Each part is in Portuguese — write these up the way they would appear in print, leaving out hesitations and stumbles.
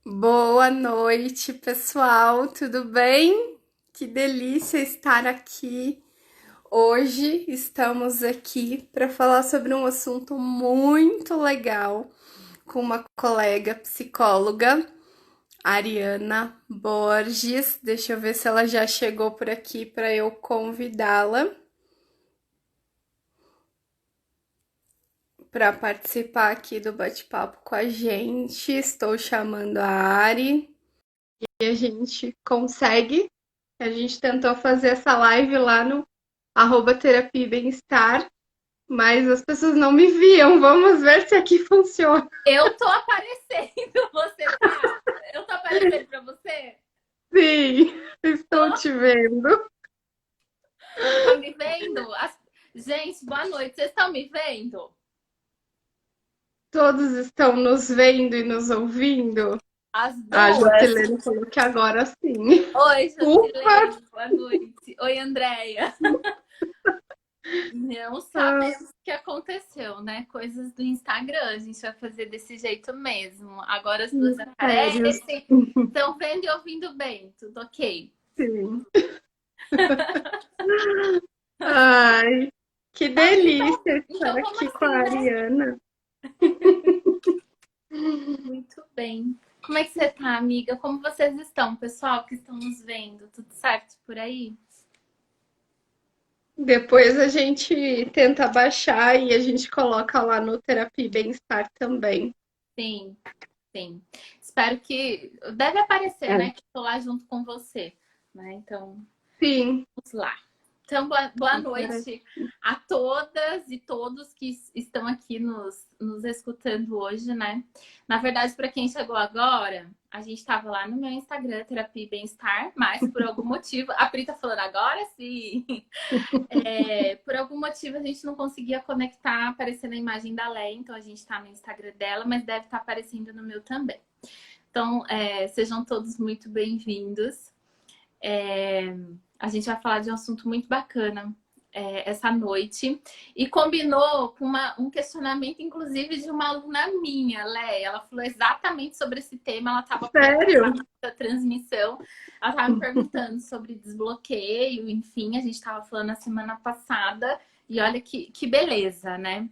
Boa noite, pessoal. Tudo bem? Que delícia estar aqui. Hoje estamos aqui para falar sobre um assunto muito legal com uma colega psicóloga, Ariana Borges. Deixa eu ver se ela já chegou por aqui para eu convidá-la para participar aqui do bate-papo com a gente. Estou chamando a Ari e a gente consegue. A gente tentou fazer essa live lá no @terapia e bem-estar, mas as pessoas não me viam. Vamos ver se aqui funciona. Eu tô aparecendo, você tá? Eu tô aparecendo pra você? Sim, estou Tô? te vendo. Tá me vendo? Gente, boa noite. Vocês estão me vendo? Todos estão nos vendo e nos ouvindo. As A duas. Jocilene falou que agora sim. Oi, Ufa! Jocilene. Boa noite. Oi, Andréia. Não Ah, sabemos o que aconteceu, né? Coisas do Instagram. A gente vai fazer desse jeito mesmo. Agora as duas mistérios. aparecem. Estão vendo e ouvindo bem. Tudo ok. Sim. Ai, que Mas então, delícia estar então vamos aqui com a assim, né? Ariana. Muito bem. Como é que você tá, amiga? Como vocês estão, pessoal que estão nos vendo? Tudo certo por aí? Depois a gente tenta baixar e a gente coloca lá no Terapia e Bem-Estar também. Sim, sim. Espero que. Deve aparecer, É. né? Que estou lá junto com você. Né? Então, Sim, vamos lá. Então, boa parece. noite a todas e todos que estão aqui nos escutando hoje, né? Na verdade, para quem chegou agora, a gente estava lá no meu Instagram, Terapia e Bem-Estar, mas por algum motivo, a Pri tá falando agora sim. Por algum motivo a gente não conseguia conectar, aparecendo a imagem da Leia, então a gente está no Instagram dela, mas deve estar aparecendo no meu também. Então, sejam todos muito bem-vindos. A gente vai falar de um assunto muito bacana essa noite. E combinou com um questionamento, inclusive, de uma aluna minha, Leia. Ela falou exatamente sobre esse tema, ela estava Sério? preparando a transmissão. Ela estava me perguntando sobre desbloqueio, enfim, a gente estava falando na semana passada. E olha que beleza, né?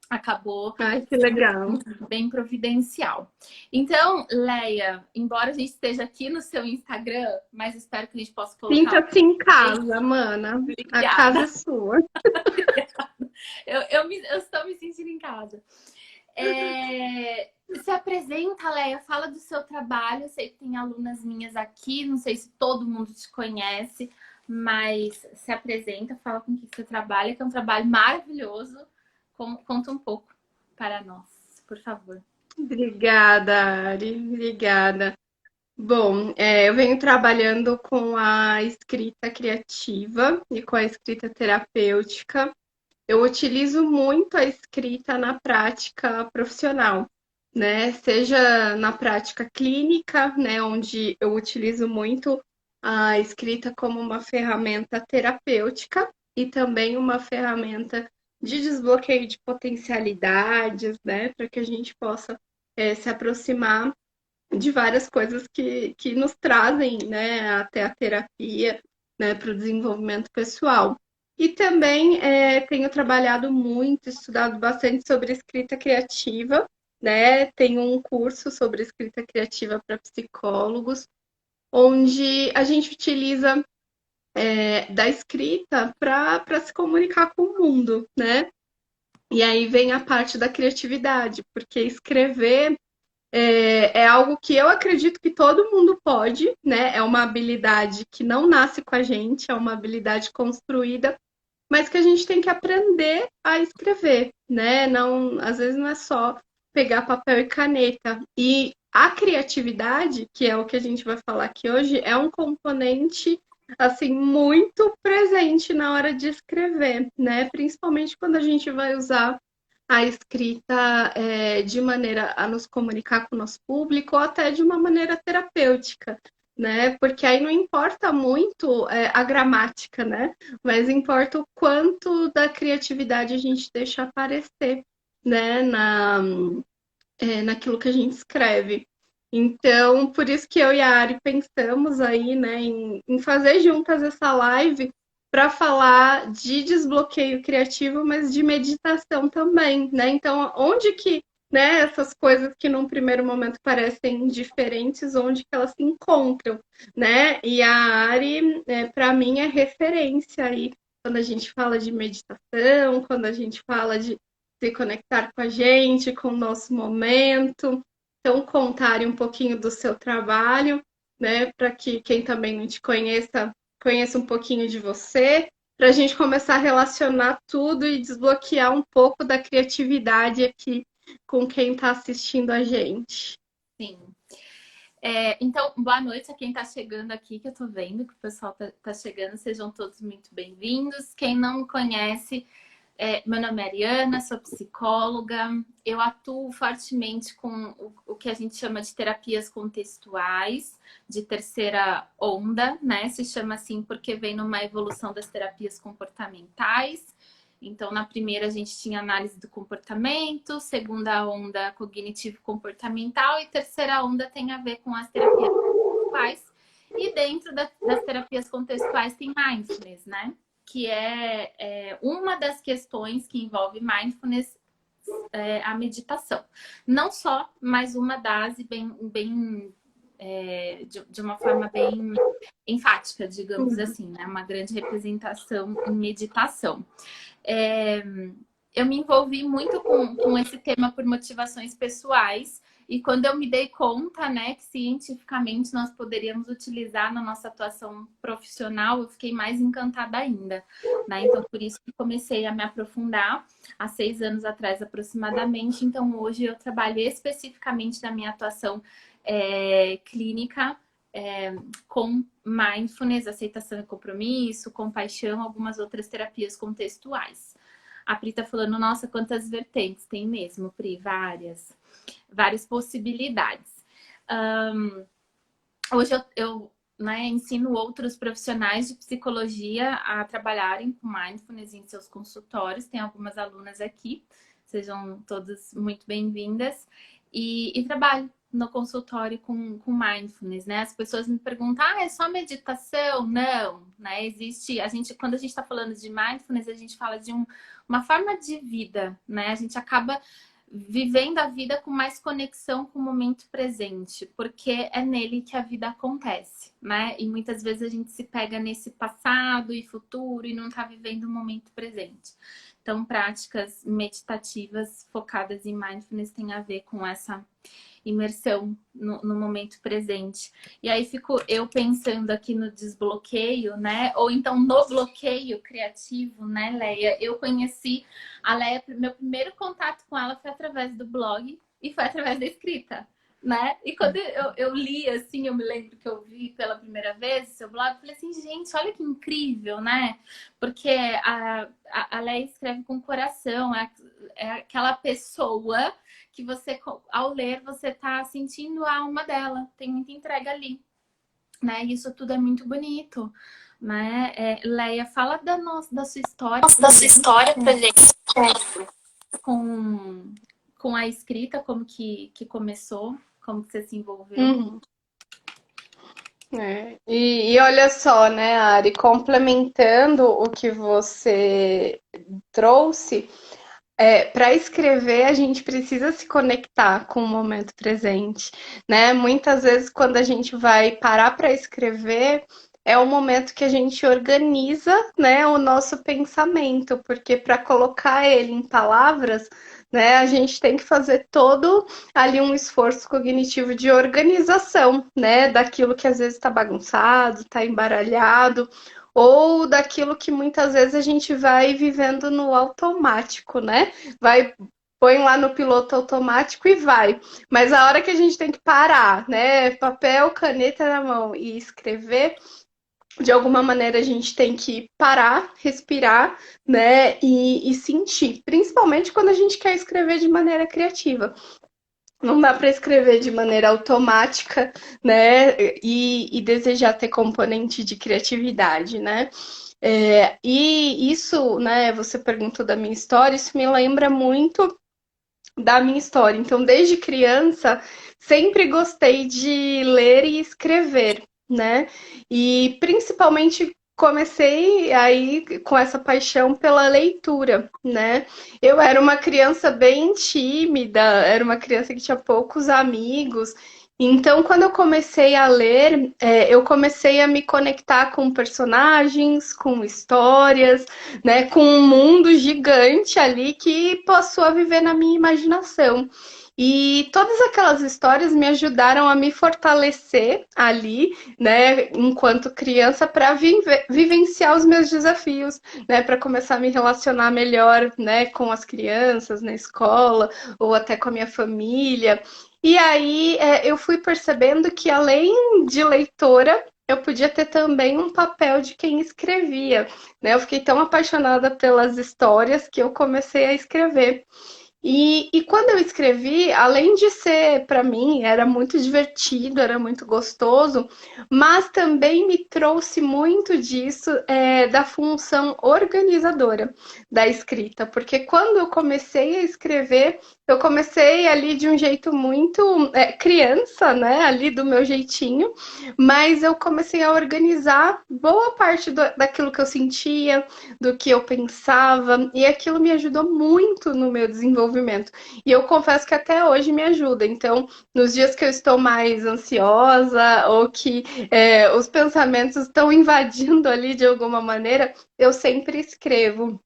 Acabou Ai, que sendo legal. bem providencial. Então, Leia, embora a gente esteja aqui no seu Instagram, mas espero que a gente possa colocar Sinta-se em bem. casa, mana. A casa é Obrigada. sua. Eu estou me sentindo em casa. Se apresenta, Leia, fala do seu trabalho. Eu sei que tem alunas minhas aqui, não sei se todo mundo te conhece, mas se apresenta, fala com o que você trabalha, que é um trabalho maravilhoso. Conta um pouco para nós, por favor. Obrigada, Ari. Obrigada. Bom, eu venho trabalhando com a escrita criativa e com a escrita terapêutica. Eu utilizo muito a escrita na prática profissional, né? Seja na prática clínica, né, onde eu utilizo muito a escrita como uma ferramenta terapêutica e também uma ferramenta de desbloqueio de potencialidades, né, para que a gente possa se aproximar de várias coisas que nos trazem, né, até a terapia, né, para o desenvolvimento pessoal. E também tenho trabalhado muito, estudado bastante sobre escrita criativa, né? Tenho um curso sobre escrita criativa para psicólogos, onde a gente utiliza da escrita para se comunicar com o mundo, né? E aí vem a parte da criatividade, porque escrever é algo que eu acredito que todo mundo pode, né? É uma habilidade que não nasce com a gente, é uma habilidade construída, mas que a gente tem que aprender a escrever, né? Não, às vezes não é só pegar papel e caneta. E a criatividade, que é o que a gente vai falar aqui hoje, é um componente assim muito presente na hora de escrever, né? Principalmente quando a gente vai usar a escrita de maneira a nos comunicar com o nosso público ou até de uma maneira terapêutica, né? Porque aí não importa muito a gramática, né? Mas importa o quanto da criatividade a gente deixa aparecer, né? Naquilo que a gente escreve. Então, por isso que eu e a Ari pensamos aí, né, em fazer juntas essa live para falar de desbloqueio criativo, mas de meditação também, né? Então, onde que, né, essas coisas que num primeiro momento parecem diferentes, onde que elas se encontram, né? E a Ari, para mim, é referência aí quando a gente fala de meditação, quando a gente fala de se conectar com a gente, com o nosso momento. Então, contarem um pouquinho do seu trabalho, né, para que quem também não te conheça, conheça um pouquinho de você, para a gente começar a relacionar tudo e desbloquear um pouco da criatividade aqui com quem está assistindo a gente. Sim. Então, boa noite a quem está chegando aqui, que eu estou vendo que o pessoal tá chegando. Sejam todos muito bem-vindos. Quem não me conhece, meu nome é Ariana, sou psicóloga. Eu atuo fortemente com o que a gente chama de terapias contextuais, de terceira onda, né? Se chama assim porque vem numa evolução das terapias comportamentais. Então, na primeira a gente tinha análise do comportamento, segunda onda cognitivo-comportamental e terceira onda tem a ver com as terapias contextuais. E dentro das terapias contextuais tem mindfulness, né? Que é uma das questões que envolve mindfulness, a meditação. Não só, mas uma das, de uma forma bem enfática, digamos assim, né? Uma grande representação em meditação. Eu me envolvi muito com esse tema por motivações pessoais. E quando eu me dei conta, né, que cientificamente nós poderíamos utilizar na nossa atuação profissional, eu fiquei mais encantada ainda, né? Então, por isso que comecei a me aprofundar há 6 anos atrás, aproximadamente. Então, hoje eu trabalho especificamente na minha atuação clínica com mindfulness, aceitação e compromisso, compaixão, algumas outras terapias contextuais. A Pri tá falando, nossa, quantas vertentes tem mesmo, Pri? Várias possibilidades. Hoje eu ensino outros profissionais de psicologia a trabalharem com mindfulness em seus consultórios. Tem algumas alunas aqui, sejam todas muito bem-vindas. E trabalho no consultório com mindfulness, né? As pessoas me perguntam, é só meditação? Não, né? Quando a gente está falando de mindfulness, a gente fala de uma forma de vida, né? A gente acaba vivendo a vida com mais conexão com o momento presente, porque é nele que a vida acontece, né? E muitas vezes a gente se pega nesse passado e futuro e não está vivendo o momento presente. Então, práticas meditativas focadas em mindfulness têm a ver com essa imersão no momento presente. E aí fico eu pensando aqui no desbloqueio, né? Ou então no bloqueio criativo, né, Leia? Eu conheci a Leia, meu primeiro contato com ela foi através do blog e foi através da escrita, né? E quando eu li, assim, eu me lembro que eu vi pela primeira vez o seu blog, eu falei assim, gente, olha que incrível, né? Porque a Leia escreve com coração, é aquela pessoa que você, ao ler, você tá sentindo a alma dela. Tem muita entrega ali, né? Isso tudo é muito bonito, né? Leia, fala da sua história. Da sua história pra gente. Com a escrita, como que começou, como que você se envolveu. Uhum. E olha só, né, Ari, complementando o que você trouxe, para escrever a gente precisa se conectar com o momento presente, né? Muitas vezes quando a gente vai parar para escrever, é o momento que a gente organiza, né, o nosso pensamento, porque para colocar ele em palavras, né, a gente tem que fazer todo ali um esforço cognitivo de organização, né, daquilo que às vezes está bagunçado, está embaralhado, ou daquilo que muitas vezes a gente vai vivendo no automático, né? Põe lá no piloto automático e vai. Mas a hora que a gente tem que parar, né? Papel, caneta na mão e escrever, de alguma maneira a gente tem que parar, respirar, né? E sentir. Principalmente quando a gente quer escrever de maneira criativa. Não dá para escrever de maneira automática, né? E desejar ter componente de criatividade, né? E isso, né? Você perguntou da minha história, isso me lembra muito da minha história. Então, desde criança, sempre gostei de ler e escrever, né? E principalmente comecei aí com essa paixão pela leitura, né? Eu era uma criança bem tímida, era uma criança que tinha poucos amigos. Então, quando eu comecei a ler, eu comecei a me conectar com personagens, com histórias, né, com um mundo gigante ali que passou a viver na minha imaginação. E todas aquelas histórias me ajudaram a me fortalecer ali, né, enquanto criança, para vivenciar os meus desafios, né, para começar a me relacionar melhor, né, com as crianças na escola ou até com a minha família. E aí eu fui percebendo que além de leitora, eu podia ter também um papel de quem escrevia, né? Eu fiquei tão apaixonada pelas histórias que eu comecei a escrever. E quando eu escrevi, além de ser, para mim, era muito divertido, era muito gostoso, mas também me trouxe muito disso, da função organizadora da escrita, porque quando eu comecei a escrever, eu comecei ali de um jeito muito criança, né? Ali do meu jeitinho, mas eu comecei a organizar boa parte daquilo que eu sentia, do que eu pensava, e aquilo me ajudou muito no meu desenvolvimento. E eu confesso que até hoje me ajuda. Então, nos dias que eu estou mais ansiosa ou que os pensamentos estão invadindo ali de alguma maneira, eu sempre escrevo.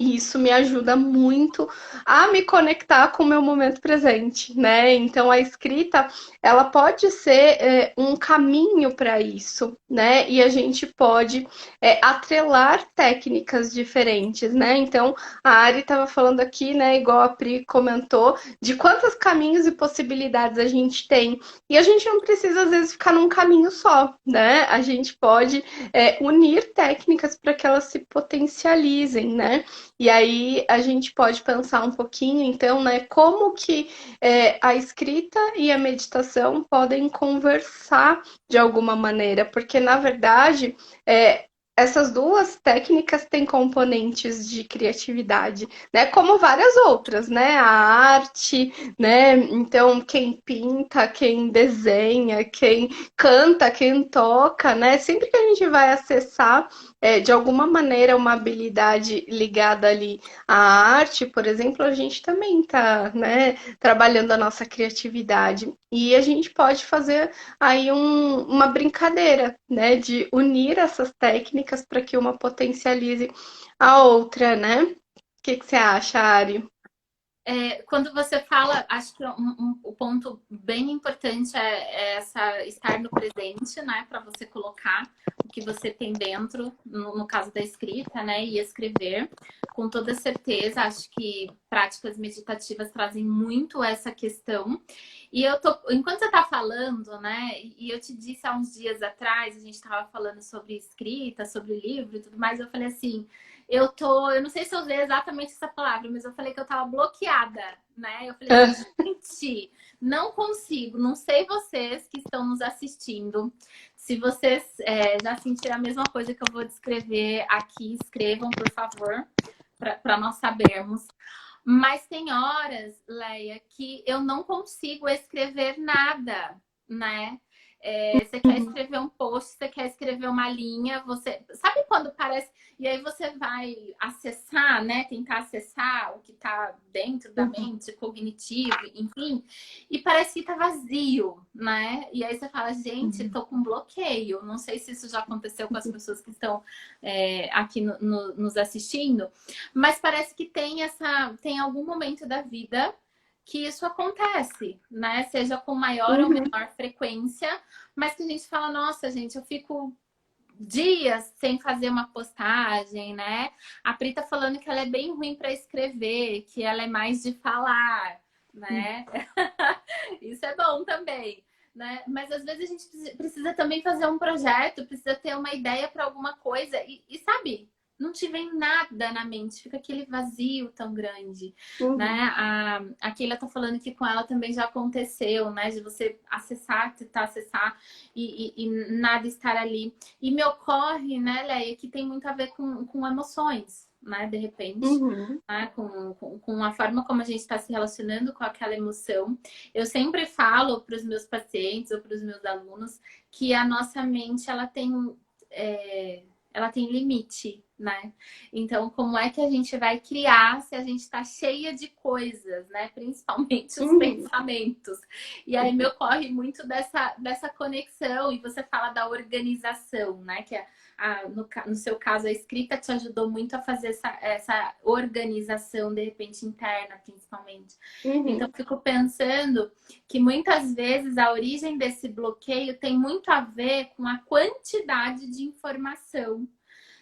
E isso me ajuda muito a me conectar com o meu momento presente, né? Então a escrita, ela pode ser um caminho para isso, né? E a gente pode atrelar técnicas diferentes, né? Então a Ari estava falando aqui, né? Igual a Pri comentou, de quantos caminhos e possibilidades a gente tem. E a gente não precisa às vezes ficar num caminho só, né? A gente pode unir técnicas para que elas se potencializem, né? E aí a gente pode pensar um pouquinho, então, né, como que a escrita e a meditação podem conversar de alguma maneira, porque na verdade essas duas técnicas têm componentes de criatividade, né? Como várias outras, né? A arte, né? Então, quem pinta, quem desenha, quem canta, quem toca, né? Sempre que a gente vai acessar de alguma maneira uma habilidade ligada ali à arte, por exemplo, a gente também está, né, trabalhando a nossa criatividade. E a gente pode fazer aí uma brincadeira, né, de unir essas técnicas para que uma potencialize a outra, né? O que você acha, Ari? Quando você fala, acho que o ponto bem importante é essa estar no presente, né? Para você colocar o que você tem dentro, no caso da escrita, né? E escrever. Com toda certeza, acho que práticas meditativas trazem muito essa questão. E enquanto você está falando, né? E eu te disse há uns dias atrás, a gente estava falando sobre escrita, sobre livro e tudo mais, eu falei assim. Eu não sei se eu usei exatamente essa palavra, mas eu falei que eu tava bloqueada, né? Eu falei assim, gente, não consigo, não sei vocês que estão nos assistindo. Se vocês já sentiram a mesma coisa que eu vou descrever aqui, escrevam, por favor, para nós sabermos. Mas tem horas, Leia, que eu não consigo escrever nada, né? Você quer escrever um post, você quer escrever uma linha, você sabe quando parece. E aí você vai acessar, né? Tentar acessar o que está dentro da mente, cognitivo, enfim, e parece que tá vazio, né? E aí você fala, gente, tô com bloqueio. Não sei se isso já aconteceu com as pessoas que estão aqui nos assistindo, mas parece que tem algum momento da vida que isso acontece, né? Seja com maior ou menor frequência, mas que a gente fala, nossa, gente, eu fico dias sem fazer uma postagem, né? A Pri tá falando que ela é bem ruim para escrever, que ela é mais de falar, né? Isso é bom também, né? Mas às vezes a gente precisa também fazer um projeto, precisa ter uma ideia para alguma coisa e sabe? Não te vem nada na mente, fica aquele vazio tão grande, né? A Keila tá falando que com ela também já aconteceu, né? De você acessar, tentar acessar e nada estar ali. E me ocorre, né, Leia, que tem muito a ver com emoções, né? De repente, Uhum. né? Com a forma como a gente está se relacionando com aquela emoção. Eu sempre falo para os meus pacientes ou para os meus alunos que a nossa mente, ela tem limite, né? Então, como é que a gente vai criar se a gente está cheia de coisas, né? Principalmente os Uhum. pensamentos. E aí me ocorre muito dessa conexão, e você fala da organização, né? Que no seu caso, a escrita te ajudou muito a fazer essa organização, de repente, interna, principalmente. Então, Uhum. eu fico pensando que muitas vezes a origem desse bloqueio tem muito a ver com a quantidade de informação,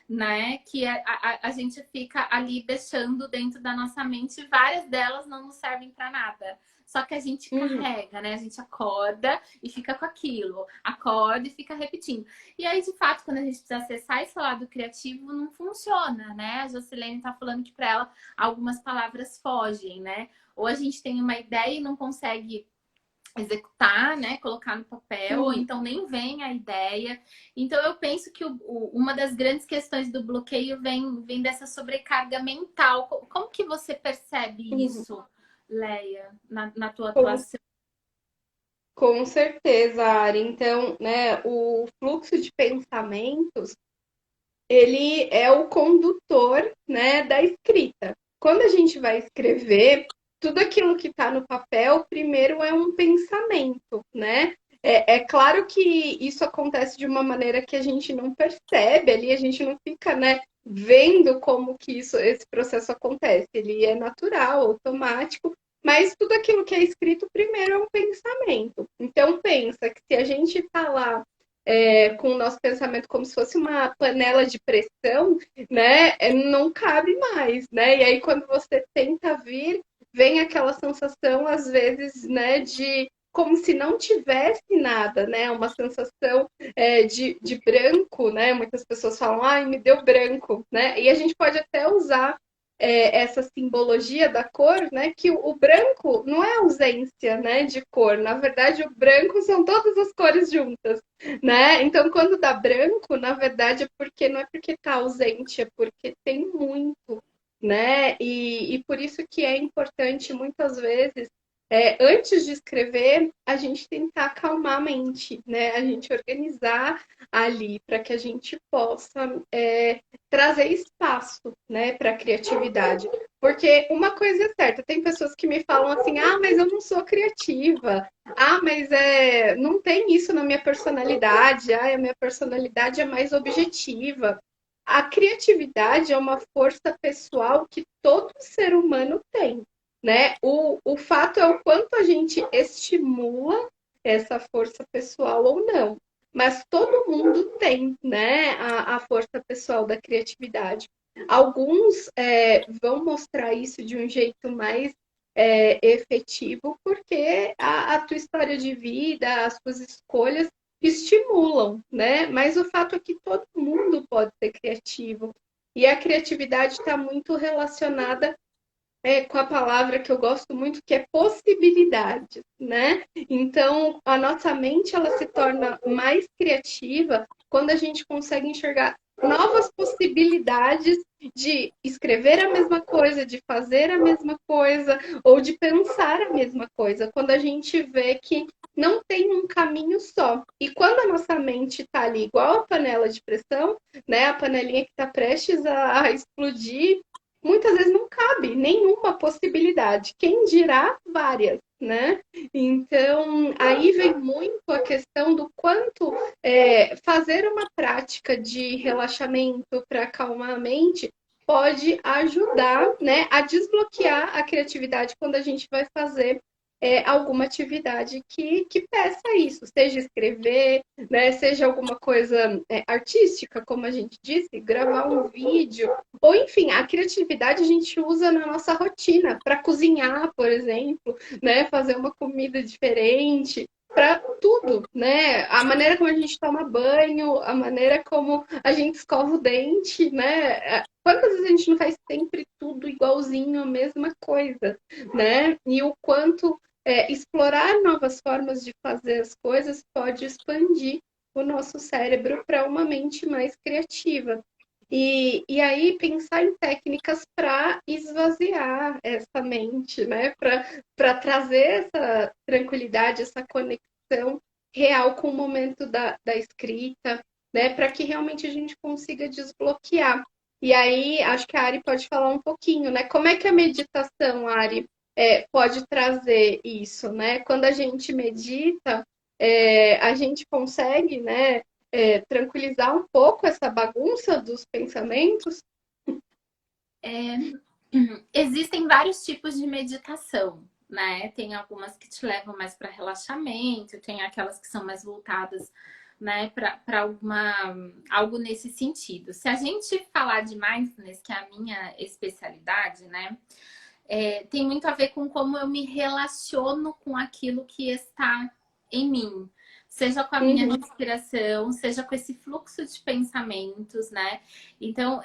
né? Que a gente fica ali deixando dentro da nossa mente, várias delas não nos servem para nada. Só que a gente Uhum. carrega, né? A gente acorda e fica com aquilo, acorda e fica repetindo. E aí, de fato, quando a gente precisa acessar esse lado criativo, não funciona, né? A Jocilene tá falando que para ela algumas palavras fogem, né? Ou a gente tem uma ideia e não consegue executar, né, colocar no papel, ou Uhum. então nem vem a ideia. Então eu penso que uma das grandes questões do bloqueio vem dessa sobrecarga mental. Como que você percebe Uhum. isso, Leia, na tua Com, atuação? com certeza, Ari. Então, né, o fluxo de pensamentos, ele é o condutor, né, da escrita. Quando a gente vai escrever, tudo aquilo que está no papel, primeiro é um pensamento, né? É claro que isso acontece de uma maneira que a gente não percebe ali, a gente não fica, né, vendo como que esse processo acontece. Ele é natural, automático, mas tudo aquilo que é escrito primeiro é um pensamento. Então pensa que se a gente está lá com o nosso pensamento como se fosse uma panela de pressão, né? Não cabe mais, né? E aí, quando você tenta vir, vem aquela sensação, às vezes, né, de como se não tivesse nada, né? Uma sensação de branco, né? Muitas pessoas falam, ai, me deu branco, né? E a gente pode até usar essa simbologia da cor, né? Que o branco não é ausência, né, de cor. Na verdade, o branco são todas as cores juntas, né? Então, quando dá branco, na verdade, é porque não é porque está ausente, é porque tem muito, né? E por isso que é importante, muitas vezes, antes de escrever, a gente tentar acalmar a mente, né? A gente organizar ali para que a gente possa trazer espaço, né, para a criatividade. Porque uma coisa é certa, tem pessoas que me falam assim, ah, mas eu não sou criativa, ah, mas não tem isso na minha personalidade. Ah, a minha personalidade é mais objetiva. A criatividade é uma força pessoal que todo ser humano tem, né? O fato é o quanto a gente estimula essa força pessoal ou não. Mas todo mundo tem, né, a força pessoal da criatividade. Alguns vão mostrar isso de um jeito mais efetivo, porque a tua história de vida, as tuas escolhas estimulam, né? Mas o fato é que todo mundo pode ser criativo. E a criatividade está muito relacionada com a palavra que eu gosto muito, que é possibilidade, né? Então, a nossa mente ela se torna mais criativa quando a gente consegue enxergar novas possibilidades de escrever a mesma coisa, de fazer a mesma coisa ou de pensar a mesma coisa. Quando a gente vê que não tem um caminho só. E quando a nossa mente está ali igual a panela de pressão, né, a panelinha que está prestes a explodir, muitas vezes não cabe nenhuma possibilidade, quem dirá várias, né? Então, aí vem muito a questão do quanto fazer uma prática de relaxamento para acalmar a mente pode ajudar, né, a desbloquear a criatividade quando a gente vai fazer alguma atividade que peça isso, seja escrever, né, seja alguma coisa artística, como a gente disse, gravar um vídeo, ou enfim, a criatividade a gente usa na nossa rotina para cozinhar, por exemplo, né, fazer uma comida diferente, para tudo, né? A maneira como a gente toma banho, a maneira como a gente escova o dente, né? Quantas vezes a gente não faz sempre tudo igualzinho, a mesma coisa, né? E o quanto explorar novas formas de fazer as coisas pode expandir o nosso cérebro para uma mente mais criativa. E aí pensar em técnicas para esvaziar essa mente, né? Para trazer essa tranquilidade, essa conexão real com o momento da escrita, né? Para que realmente a gente consiga desbloquear. E aí, acho que a Ari pode falar um pouquinho, né? Como é que a meditação, Ari, pode trazer isso, né? Quando a gente medita, a gente consegue, né? Tranquilizar um pouco essa bagunça dos pensamentos? É, existem vários tipos de meditação, né? Tem algumas que te levam mais para relaxamento, tem aquelas que são mais voltadas, né, para algo nesse sentido. Se a gente falar de mindfulness, que é a minha especialidade, né, tem muito a ver com como eu me relaciono com aquilo que está em mim. Seja com a minha Uhum, respiração, seja com esse fluxo de pensamentos, né? Então,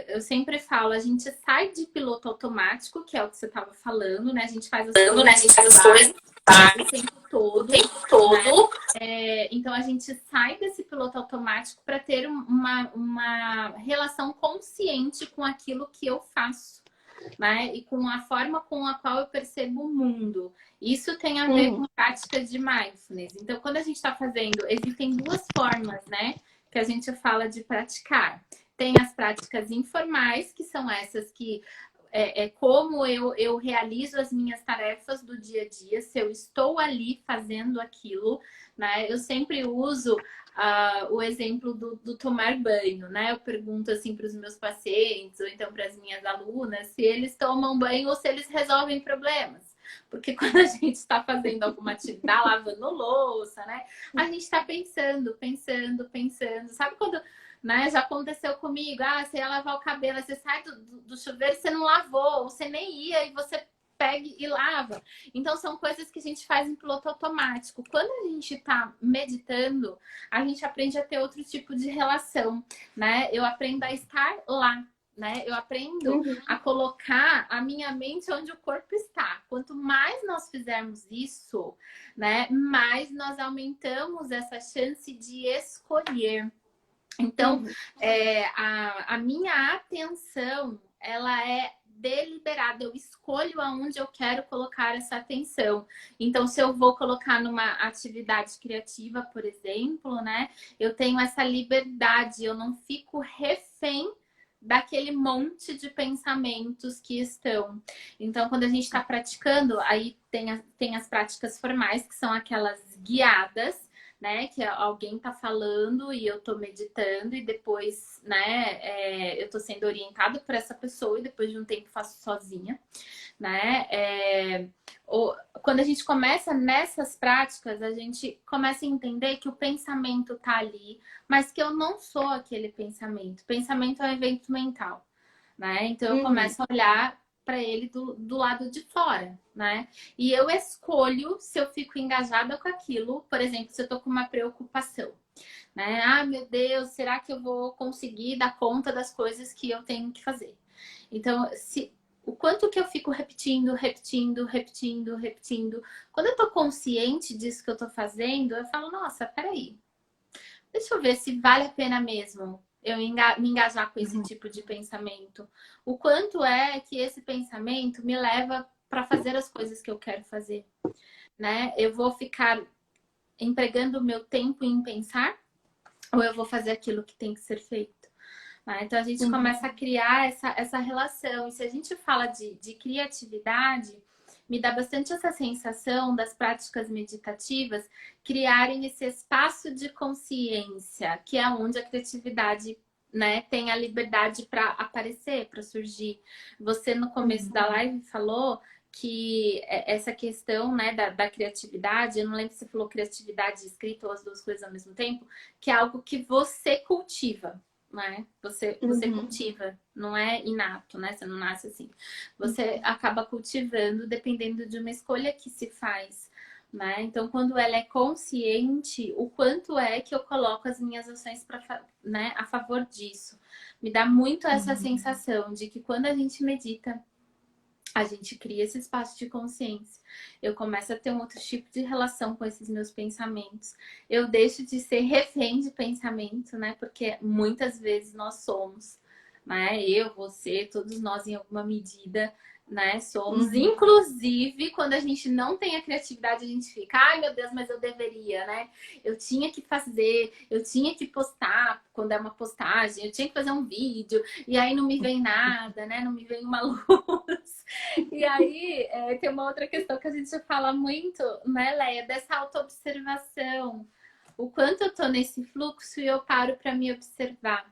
eu sempre falo, a gente sai de piloto automático, que é o que você estava falando, né? A gente faz as coisas o tempo todo, né? Então, a gente sai desse piloto automático para ter uma relação consciente com aquilo que eu faço, né? E com a forma com a qual eu percebo o mundo. Isso tem a ver uhum, com prática de mindfulness. Então, quando a gente está fazendo, existem duas formas, né? Que a gente fala de praticar. Tem as práticas informais, que são essas que como eu realizo as minhas tarefas do dia a dia, se eu estou ali fazendo aquilo, né? Eu sempre uso o exemplo do tomar banho, né? Eu pergunto assim para os meus pacientes, ou então para as minhas alunas, se eles tomam banho ou se eles resolvem problemas. Porque quando a gente está fazendo alguma atividade, lavando louça, né? A gente está pensando, pensando, pensando. Sabe quando, né? Já aconteceu comigo. Ah, você ia lavar o cabelo, você sai do chuveiro, você não lavou, ou você nem ia e você pega e lava. Então, são coisas que a gente faz em piloto automático. Quando a gente está meditando, a gente aprende a ter outro tipo de relação, né? Eu aprendo a estar lá, né? Eu aprendo uhum, a colocar a minha mente onde o corpo está. Quanto mais nós fizermos isso, né, mais nós aumentamos essa chance de escolher. Então, uhum, a minha atenção, ela é deliberada. Eu escolho aonde eu quero colocar essa atenção. Então, se eu vou colocar numa atividade criativa, por exemplo, né? Eu tenho essa liberdade. Eu não fico refém daquele monte de pensamentos que estão. Então, quando a gente está praticando, aí tem as práticas formais, que são aquelas guiadas, né? Que alguém tá falando e eu tô meditando e depois, né? Eu tô sendo orientado por essa pessoa e depois de um tempo faço sozinha, né? Quando a gente começa nessas práticas, a gente começa a entender que o pensamento tá ali, mas que eu não sou aquele pensamento. Pensamento é um evento mental, né? Então eu uhum, começo a olhar para ele do lado de fora, né? E eu escolho se eu fico engajada com aquilo, por exemplo, se eu tô com uma preocupação, né? Ah, meu Deus, será que eu vou conseguir dar conta das coisas que eu tenho que fazer? Então, se o quanto que eu fico repetindo, repetindo, repetindo, repetindo. Quando eu tô consciente disso que eu tô fazendo, eu falo, nossa, peraí, deixa eu ver se vale a pena mesmo eu me engajar com esse uhum, tipo de pensamento. O quanto é que esse pensamento me leva para fazer as coisas que eu quero fazer, né? Eu vou ficar empregando o meu tempo em pensar ou eu vou fazer aquilo que tem que ser feito? Né? Então a gente uhum, começa a criar essa relação. E se a gente fala de criatividade, me dá bastante essa sensação das práticas meditativas criarem esse espaço de consciência, que é onde a criatividade, né, tem a liberdade para aparecer, para surgir. Você no começo uhum, da live falou que essa questão, né, da criatividade, eu não lembro se você falou criatividade e escrita ou as duas coisas ao mesmo tempo, que é algo que você cultiva, né? Você uhum, cultiva, não é inato, né? Você não nasce assim. Você acaba cultivando dependendo de uma escolha que se faz, né? Então, quando ela é consciente, o quanto é que eu coloco as minhas ações para, né, a favor disso. Me dá muito essa uhum, sensação de que quando a gente medita, a gente cria esse espaço de consciência. Eu começo a ter um outro tipo de relação com esses meus pensamentos. Eu deixo de ser refém de pensamento, né? Porque muitas vezes nós somos, né? Eu, você, todos nós em alguma medida, né? Somos. Uhum. Inclusive, quando a gente não tem a criatividade, a gente fica, ai meu Deus, mas eu deveria, né? Eu tinha que fazer, eu tinha que postar quando é uma postagem, eu tinha que fazer um vídeo, e aí não me vem nada, né? Não me vem uma luz. E aí, tem uma outra questão que a gente fala muito, né, Leia, dessa autoobservação. O quanto eu tô nesse fluxo e eu paro para me observar.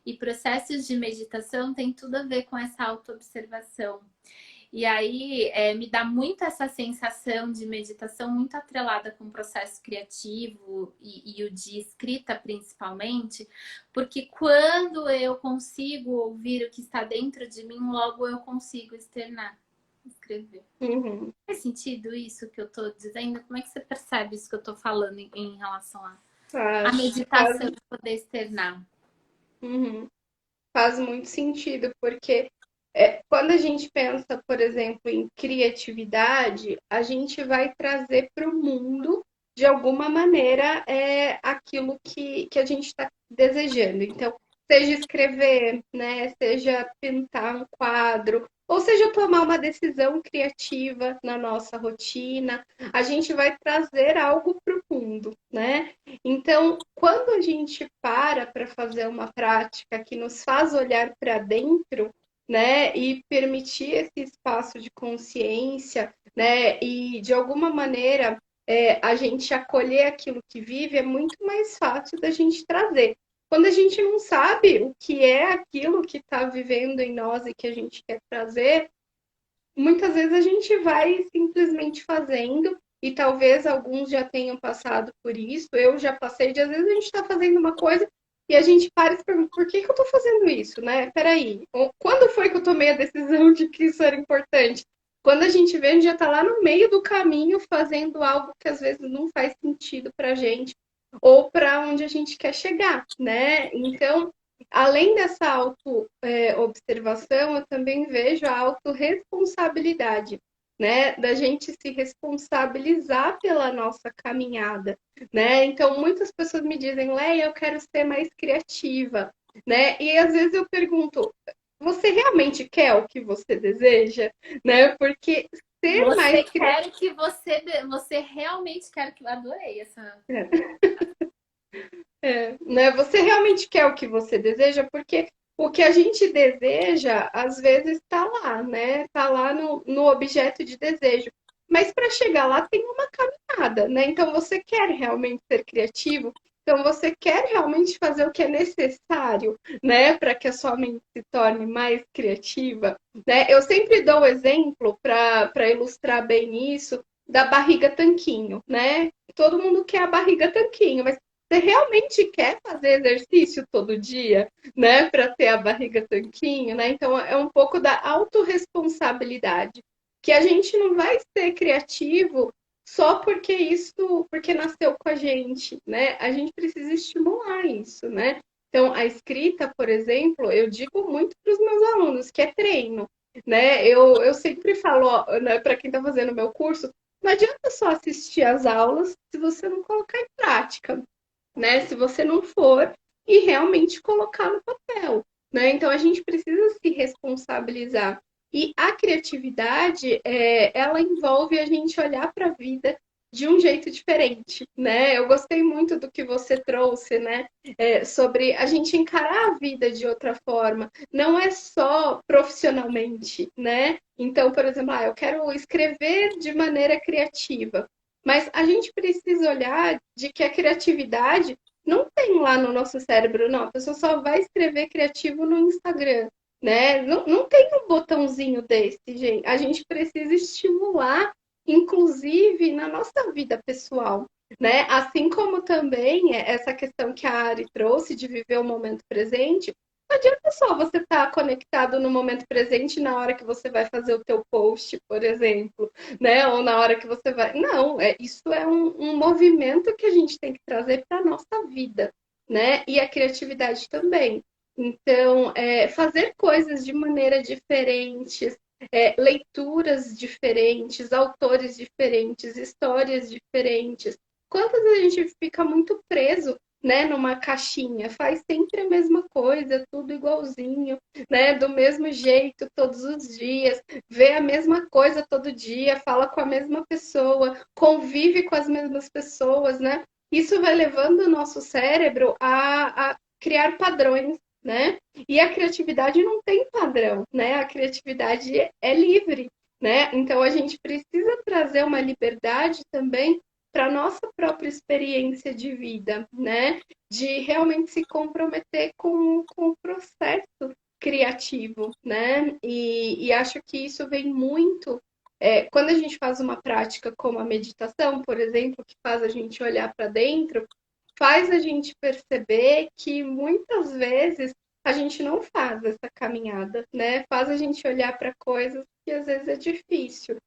E processos de meditação tem tudo a ver com essa autoobservação. E aí me dá muito essa sensação de meditação muito atrelada com o processo criativo e o de escrita principalmente, porque quando eu consigo ouvir o que está dentro de mim, logo eu consigo externar, escrever. Uhum. Faz sentido isso que eu estou dizendo? Como é que você percebe isso que eu estou falando em relação à Faz, meditação de poder externar? uhum. Faz muito sentido, porque quando a gente pensa, por exemplo, em criatividade, a gente vai trazer para o mundo, de alguma maneira, aquilo que a gente está desejando. Então, seja escrever, né? Seja pintar um quadro, ou seja tomar uma decisão criativa na nossa rotina, a gente vai trazer algo para o mundo, né? Então, quando a gente para fazer uma prática que nos faz olhar para dentro, né, e permitir esse espaço de consciência, né, e de alguma maneira a gente acolher aquilo que vive, é muito mais fácil da gente trazer. Quando a gente não sabe o que é aquilo que está vivendo em nós e que a gente quer trazer, muitas vezes a gente vai simplesmente fazendo, e talvez alguns já tenham passado por isso, eu já passei, de às vezes a gente está fazendo uma coisa e a gente para e se pergunta, por que eu estou fazendo isso, né? Peraí, quando foi que eu tomei a decisão de que isso era importante? Quando a gente vê, a gente já está lá no meio do caminho fazendo algo que às vezes não faz sentido para a gente ou para onde a gente quer chegar, né? Então, além dessa auto-observação, eu também vejo a autorresponsabilidade, né? Da gente se responsabilizar pela nossa caminhada, né? Então, muitas pessoas me dizem, Leia, eu quero ser mais criativa, né? E às vezes eu pergunto, você realmente quer o que você deseja, né? Porque ser mais Você criativa. quer que você realmente quer que eu adorei essa. Né? Você realmente quer o que você deseja, porque o que a gente deseja, às vezes, está lá, né? Está lá no objeto de desejo. Mas para chegar lá tem uma caminhada, né? Então você quer realmente ser criativo, então você quer realmente fazer o que é necessário, né, para que a sua mente se torne mais criativa, né? Eu sempre dou o exemplo para ilustrar bem isso da barriga tanquinho, né? Todo mundo quer a barriga tanquinho, mas você realmente quer fazer exercício todo dia, né, para ter a barriga tanquinho, né? Então é um pouco da autorresponsabilidade, que a gente não vai ser criativo só porque isso, porque nasceu com a gente, né? A gente precisa estimular isso, né? Então a escrita, por exemplo, eu digo muito para os meus alunos que é treino, né? Eu sempre falo, né, para quem está fazendo o meu curso, não adianta só assistir às aulas se você não colocar em prática, né? Se você não for e realmente colocar no papel, né? Então a gente precisa se responsabilizar. E a criatividade, ela envolve a gente olhar para a vida de um jeito diferente, né? Eu gostei muito do que você trouxe, né? Sobre a gente encarar a vida de outra forma. Não é só profissionalmente, né? Então, por exemplo, eu quero escrever de maneira criativa. Mas a gente precisa olhar de que a criatividade não tem lá no nosso cérebro, não. A pessoa só vai escrever criativo no Instagram, né? Não tem um botãozinho desse, gente. A gente precisa estimular, inclusive, na nossa vida pessoal, né? Assim como também essa questão que a Ari trouxe de viver o momento presente. Não adianta só você estar conectado no momento presente na hora que você vai fazer o teu post, por exemplo, né? Ou na hora que você vai. Não, isso é um movimento que a gente tem que trazer para a nossa vida, né? E a criatividade também. Então, fazer coisas de maneira diferentes, leituras diferentes, autores diferentes, histórias diferentes. Quantas vezes a gente fica muito preso, né, numa caixinha, faz sempre a mesma coisa, tudo igualzinho, né, do mesmo jeito todos os dias, vê a mesma coisa todo dia, fala com a mesma pessoa, convive com as mesmas pessoas, né? Isso vai levando o nosso cérebro a criar padrões, né? E a criatividade não tem padrão, né? A criatividade é livre, né? Então a gente precisa trazer uma liberdade também para a nossa própria experiência de vida, né? De realmente se comprometer com o processo criativo, né? E acho que isso vem muito quando a gente faz uma prática como a meditação, por exemplo, que faz a gente olhar para dentro, faz a gente perceber que muitas vezes a gente não faz essa caminhada, né? Faz a gente olhar para coisas que às vezes é difícil.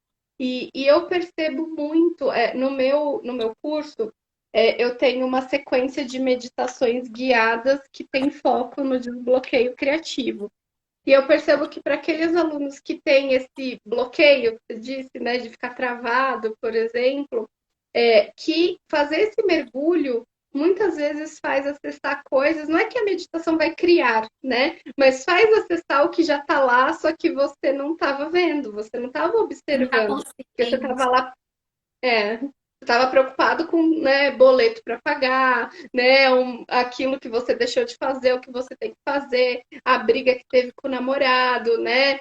E eu percebo muito, no meu curso, eu tenho uma sequência de meditações guiadas que tem foco no desbloqueio criativo. E eu percebo que para aqueles alunos que têm esse bloqueio, que você disse, né, de ficar travado, por exemplo, que fazer esse mergulho muitas vezes faz acessar coisas, não é que a meditação vai criar, né? Mas faz acessar o que já está lá, só que você não estava vendo, você não estava Você não tá observando, porque você estava consciente. lá estava preocupado com, né, boleto para pagar, né, aquilo que você deixou de fazer, o que você tem que fazer, a briga que teve com o namorado, né,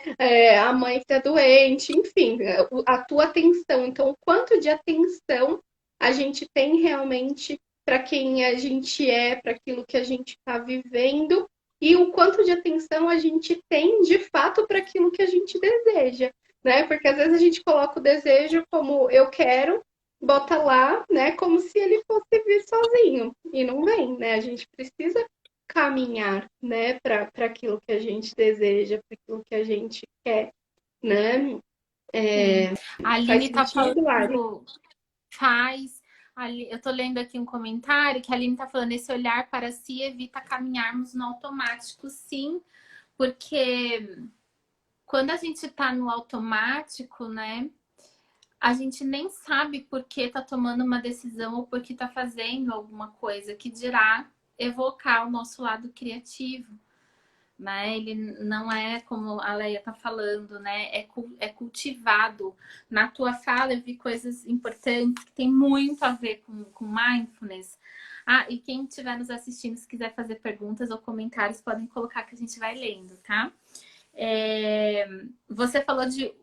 a mãe que está doente, enfim, a tua atenção. Então, o quanto de atenção a gente tem realmente para quem a gente para aquilo que a gente está vivendo e o quanto de atenção a gente tem de fato para aquilo que a gente deseja, né? Porque às vezes a gente coloca o desejo como eu quero, bota lá, né, como se ele fosse vir sozinho e não vem, né? A gente precisa caminhar, né, para aquilo que a gente deseja, para aquilo que a gente quer, né? Sim. A Faz Aline tá sentido, Lari? falando, faz. Eu tô lendo aqui um comentário que a Aline tá falando, esse olhar para si evita caminharmos no automático, sim, porque quando a gente tá no automático, né, a gente nem sabe por que tá tomando uma decisão ou por que tá fazendo alguma coisa que dirá evocar o nosso lado criativo, né? Ele não é como a Leia tá falando, né? É cultivado. Na tua fala eu vi coisas importantes que tem muito a ver com mindfulness. Ah, e quem estiver nos assistindo, se quiser fazer perguntas ou comentários, podem colocar que a gente vai lendo, tá? Você falou de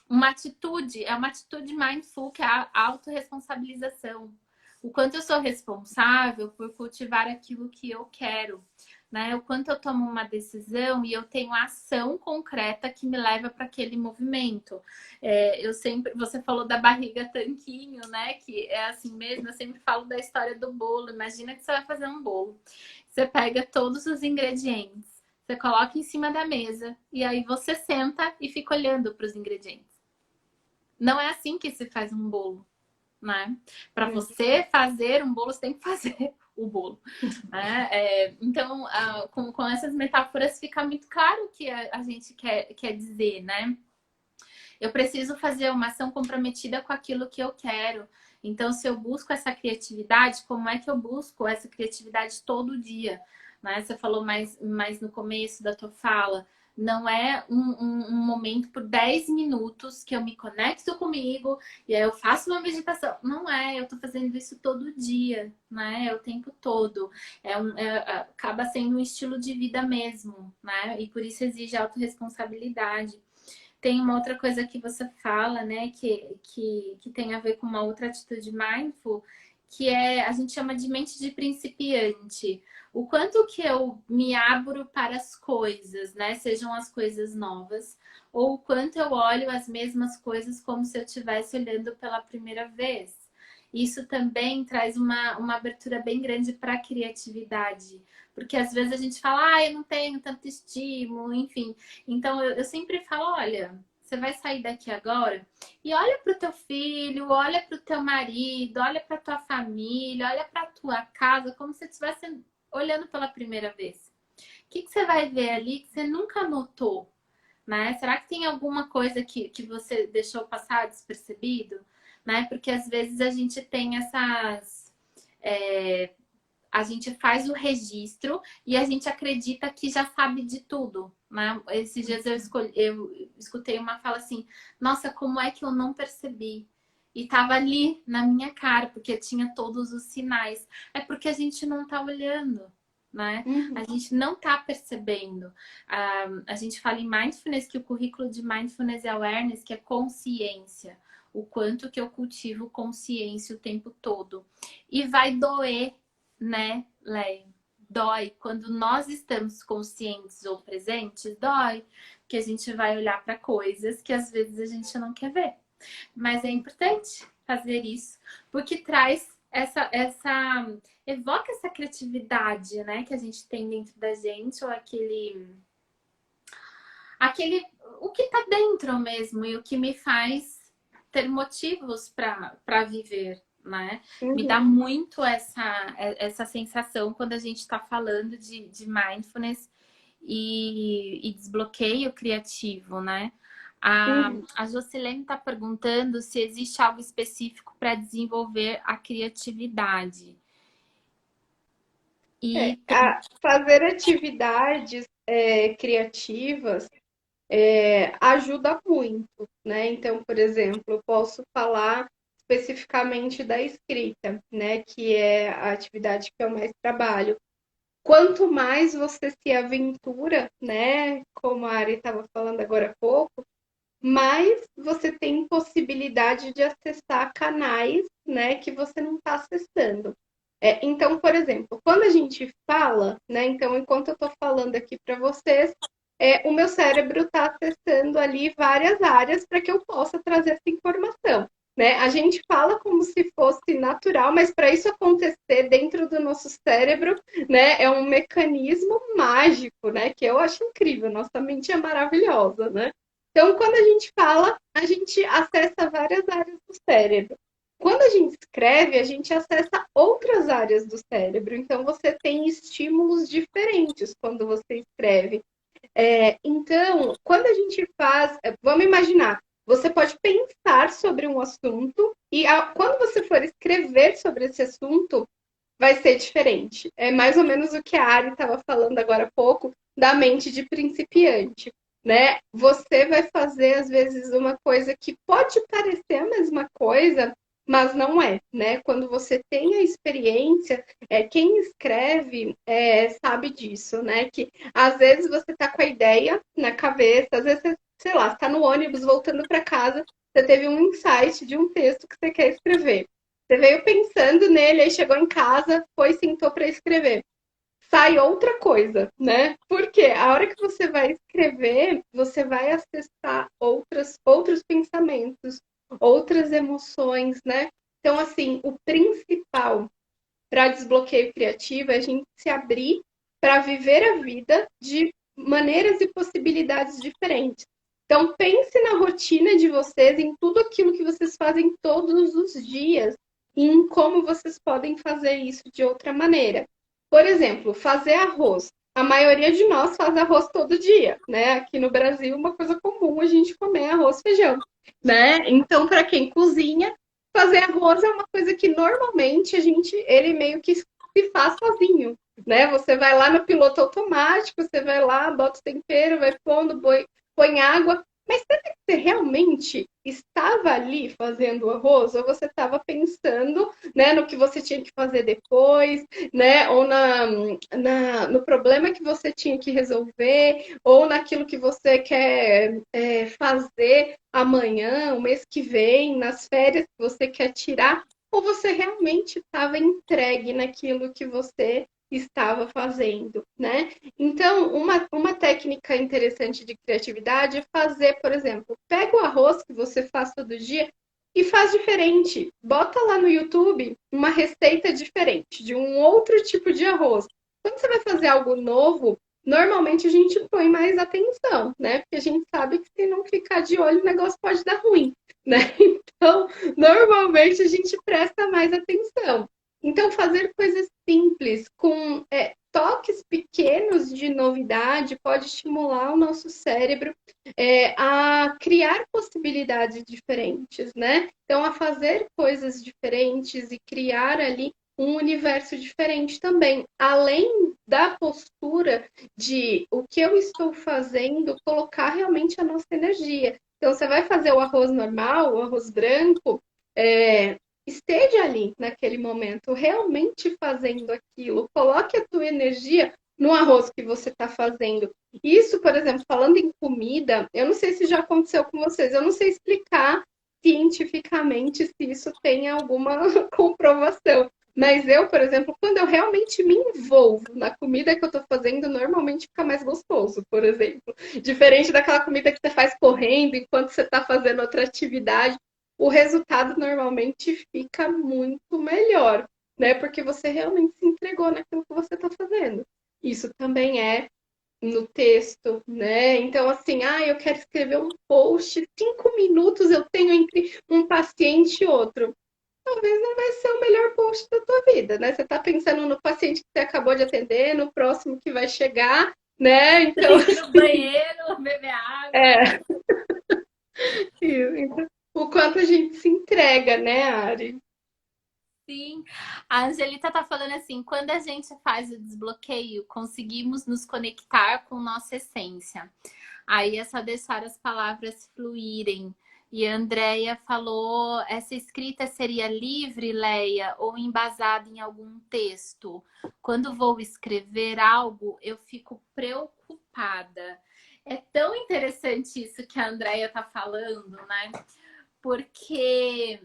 uma atitude mindful, que é a autorresponsabilização. O quanto eu sou responsável por cultivar aquilo que eu quero, né? O quanto eu tomo uma decisão e eu tenho ação concreta que me leva para aquele movimento. Você falou da barriga tanquinho, né? Que é assim mesmo, eu sempre falo da história do bolo. Imagina que você vai fazer um bolo. Você pega todos os ingredientes, você coloca em cima da mesa e aí você senta e fica olhando para os ingredientes. Não é assim que se faz um bolo, né? Para você fazer um bolo, você tem que fazer o bolo. Né? Então, com essas metáforas fica muito claro o que a gente quer dizer, né? Eu preciso fazer uma ação comprometida com aquilo que eu quero. Então, se eu busco essa criatividade, como é que eu busco essa criatividade todo dia? Né? Você falou mais no começo da tua fala. Não é um momento por 10 minutos que eu me conecto comigo e aí eu faço uma meditação. Não é, eu tô fazendo isso todo dia, né? É o tempo todo. Acaba sendo um estilo de vida mesmo, né? E por isso exige autorresponsabilidade. Tem uma outra coisa que você fala, né, que tem a ver com uma outra atitude mindful, que a gente chama de mente de principiante. O quanto que eu me abro para as coisas, né, sejam as coisas novas, ou o quanto eu olho as mesmas coisas como se eu estivesse olhando pela primeira vez. Isso também traz uma abertura bem grande para a criatividade. Porque às vezes a gente fala, eu não tenho tanto estímulo, enfim. Então eu sempre falo, olha, você vai sair daqui agora e olha para o teu filho, olha para o teu marido, olha para tua família, olha para a tua casa, como se você estivesse olhando pela primeira vez. O que você vai ver ali que você nunca notou? né? Será que tem alguma coisa que você deixou passar despercebido, né? Porque às vezes a gente tem essas... a gente faz o registro e a gente acredita que já sabe de tudo, né? Esses dias eu escutei uma fala assim, nossa, como é que eu não percebi? E tava ali na minha cara, porque tinha todos os sinais. É porque a gente não tá olhando, né? A Uhum. gente não tá percebendo. A gente fala em mindfulness que o currículo de mindfulness e awareness, que é consciência. O quanto que eu cultivo consciência o tempo todo. E vai doer, né, Leia? Dói. Quando nós estamos conscientes ou presentes, dói. Porque a gente vai olhar para coisas que às vezes a gente não quer ver. Mas é importante fazer isso, porque traz evoca essa criatividade, né, que a gente tem dentro da gente, ou aquele, o que tá dentro mesmo, e o que me faz ter motivos para viver, né? Me dá Uhum. muito essa sensação quando a gente está falando de mindfulness e desbloqueio criativo, né? Uhum. A Jocilene está perguntando se existe algo específico para desenvolver a criatividade. E Fazer atividades criativas ajuda muito, né? Então, por exemplo, eu posso falar especificamente da escrita, né? Que é a atividade que eu mais trabalho. Quanto mais você se aventura, né? Como a Ari estava falando agora há pouco, mais você tem possibilidade de acessar canais, né? Que você não está acessando. Então, por exemplo, quando a gente fala, né? Então, enquanto eu estou falando aqui para vocês, o meu cérebro está acessando ali várias áreas para que eu possa trazer essa informação. Né? A gente fala como se fosse natural, mas para isso acontecer dentro do nosso cérebro, né, é um mecanismo mágico, né, que eu acho incrível. Nossa mente é maravilhosa, né? Então, quando a gente fala, a gente acessa várias áreas do cérebro. Quando a gente escreve, a gente acessa outras áreas do cérebro. Então, você tem estímulos diferentes quando você escreve. Então, quando a gente faz, vamos imaginar, você pode pensar sobre um assunto e quando você for escrever sobre esse assunto, vai ser diferente. É mais ou menos o que a Ari estava falando agora há pouco da mente de principiante, né? Você vai fazer às vezes uma coisa que pode parecer a mesma coisa, mas não é, né? Quando você tem a experiência, quem escreve sabe disso, né? Que às vezes você tá com a ideia na cabeça, às vezes você, sei lá, está no ônibus voltando para casa, você teve um insight de um texto que você quer escrever. Você veio pensando nele, aí chegou em casa, foi sentou para escrever. Sai outra coisa, né? Porque a hora que você vai escrever, você vai acessar outros pensamentos, outras emoções, né? Então, assim, o principal para desbloqueio criativo é a gente se abrir para viver a vida de maneiras e possibilidades diferentes. Então, pense na rotina de vocês, em tudo aquilo que vocês fazem todos os dias e em como vocês podem fazer isso de outra maneira. Por exemplo, fazer arroz. A maioria de nós faz arroz todo dia, né? Aqui no Brasil, uma coisa comum a gente comer arroz e feijão, né? Então, para quem cozinha, fazer arroz é uma coisa que normalmente ele meio que se faz sozinho, né? Você vai lá no piloto automático, você vai lá, bota o tempero, vai pondo, põe água. Mas será que você realmente estava ali fazendo o arroz? Ou você estava pensando, né, no que você tinha que fazer depois, né? Ou no problema que você tinha que resolver, ou naquilo que você quer fazer amanhã, o mês que vem, nas férias que você quer tirar, ou você realmente estava entregue naquilo que você estava fazendo, né? Então, uma técnica interessante de criatividade é fazer, por exemplo, pega o arroz que você faz todo dia e faz diferente. Bota lá no YouTube uma receita diferente de um outro tipo de arroz. Quando você vai fazer algo novo, normalmente a gente põe mais atenção, né? Porque a gente sabe que se não ficar de olho, o negócio pode dar ruim, né? Então, normalmente a gente presta mais atenção. Então, fazer coisas simples, com toques pequenos de novidade pode estimular o nosso cérebro a criar possibilidades diferentes, né? Então, a fazer coisas diferentes e criar ali um universo diferente também, além da postura de o que eu estou fazendo, colocar realmente a nossa energia. Então, você vai fazer o arroz normal, o arroz branco, esteja ali naquele momento, realmente fazendo aquilo. Coloque a tua energia no arroz que você está fazendo. Isso, por exemplo, falando em comida, eu não sei se já aconteceu com vocês, eu não sei explicar cientificamente se isso tem alguma comprovação. Mas eu, por exemplo, quando eu realmente me envolvo na comida que eu tô fazendo, normalmente fica mais gostoso, por exemplo. Diferente daquela comida que você faz correndo enquanto você está fazendo outra atividade, o resultado normalmente fica muito melhor, né? Porque você realmente se entregou naquilo que você está fazendo. Isso também é no texto, né? Então, assim, eu quero escrever um post, 5 minutos eu tenho entre um paciente e outro. Talvez não vai ser o melhor post da tua vida, né? Você está pensando no paciente que você acabou de atender, no próximo que vai chegar, né? Então, Tem que ir no banheiro, beber água. é, então, o quanto a gente se entrega, né, Ari? Sim, a Angelita tá falando assim, quando a gente faz o desbloqueio, conseguimos nos conectar com nossa essência. Aí é só deixar as palavras fluírem. E a Andrea falou, essa escrita seria livre, Leia, ou embasada em algum texto? Quando vou escrever algo, eu fico preocupada. É tão interessante isso que a Andrea tá falando, né? Porque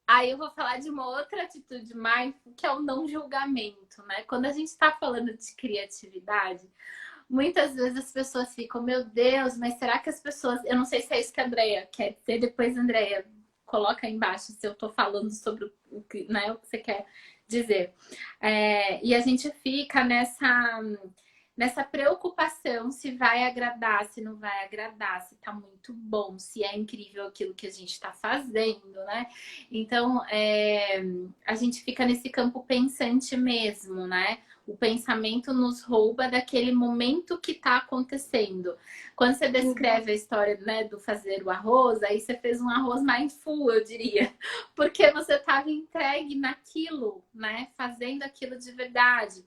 aí eu vou falar de uma outra atitude mindful, que é o não julgamento, né? Quando a gente está falando de criatividade, muitas vezes as pessoas ficam, meu Deus, mas será que as pessoas... Eu não sei se é isso que a Andrea quer dizer. Depois, Andrea, coloca aí embaixo se eu estou falando sobre o que, né, o que você quer dizer. E a gente fica nessa preocupação se vai agradar, se não vai agradar, se tá muito bom, se é incrível aquilo que a gente tá fazendo, né? Então, a gente fica nesse campo pensante mesmo, né? O pensamento nos rouba daquele momento que tá acontecendo. Quando você descreve a história, né, do fazer o arroz, aí você fez um arroz mindful, eu diria. Porque você estava entregue naquilo, né? Fazendo aquilo de verdade.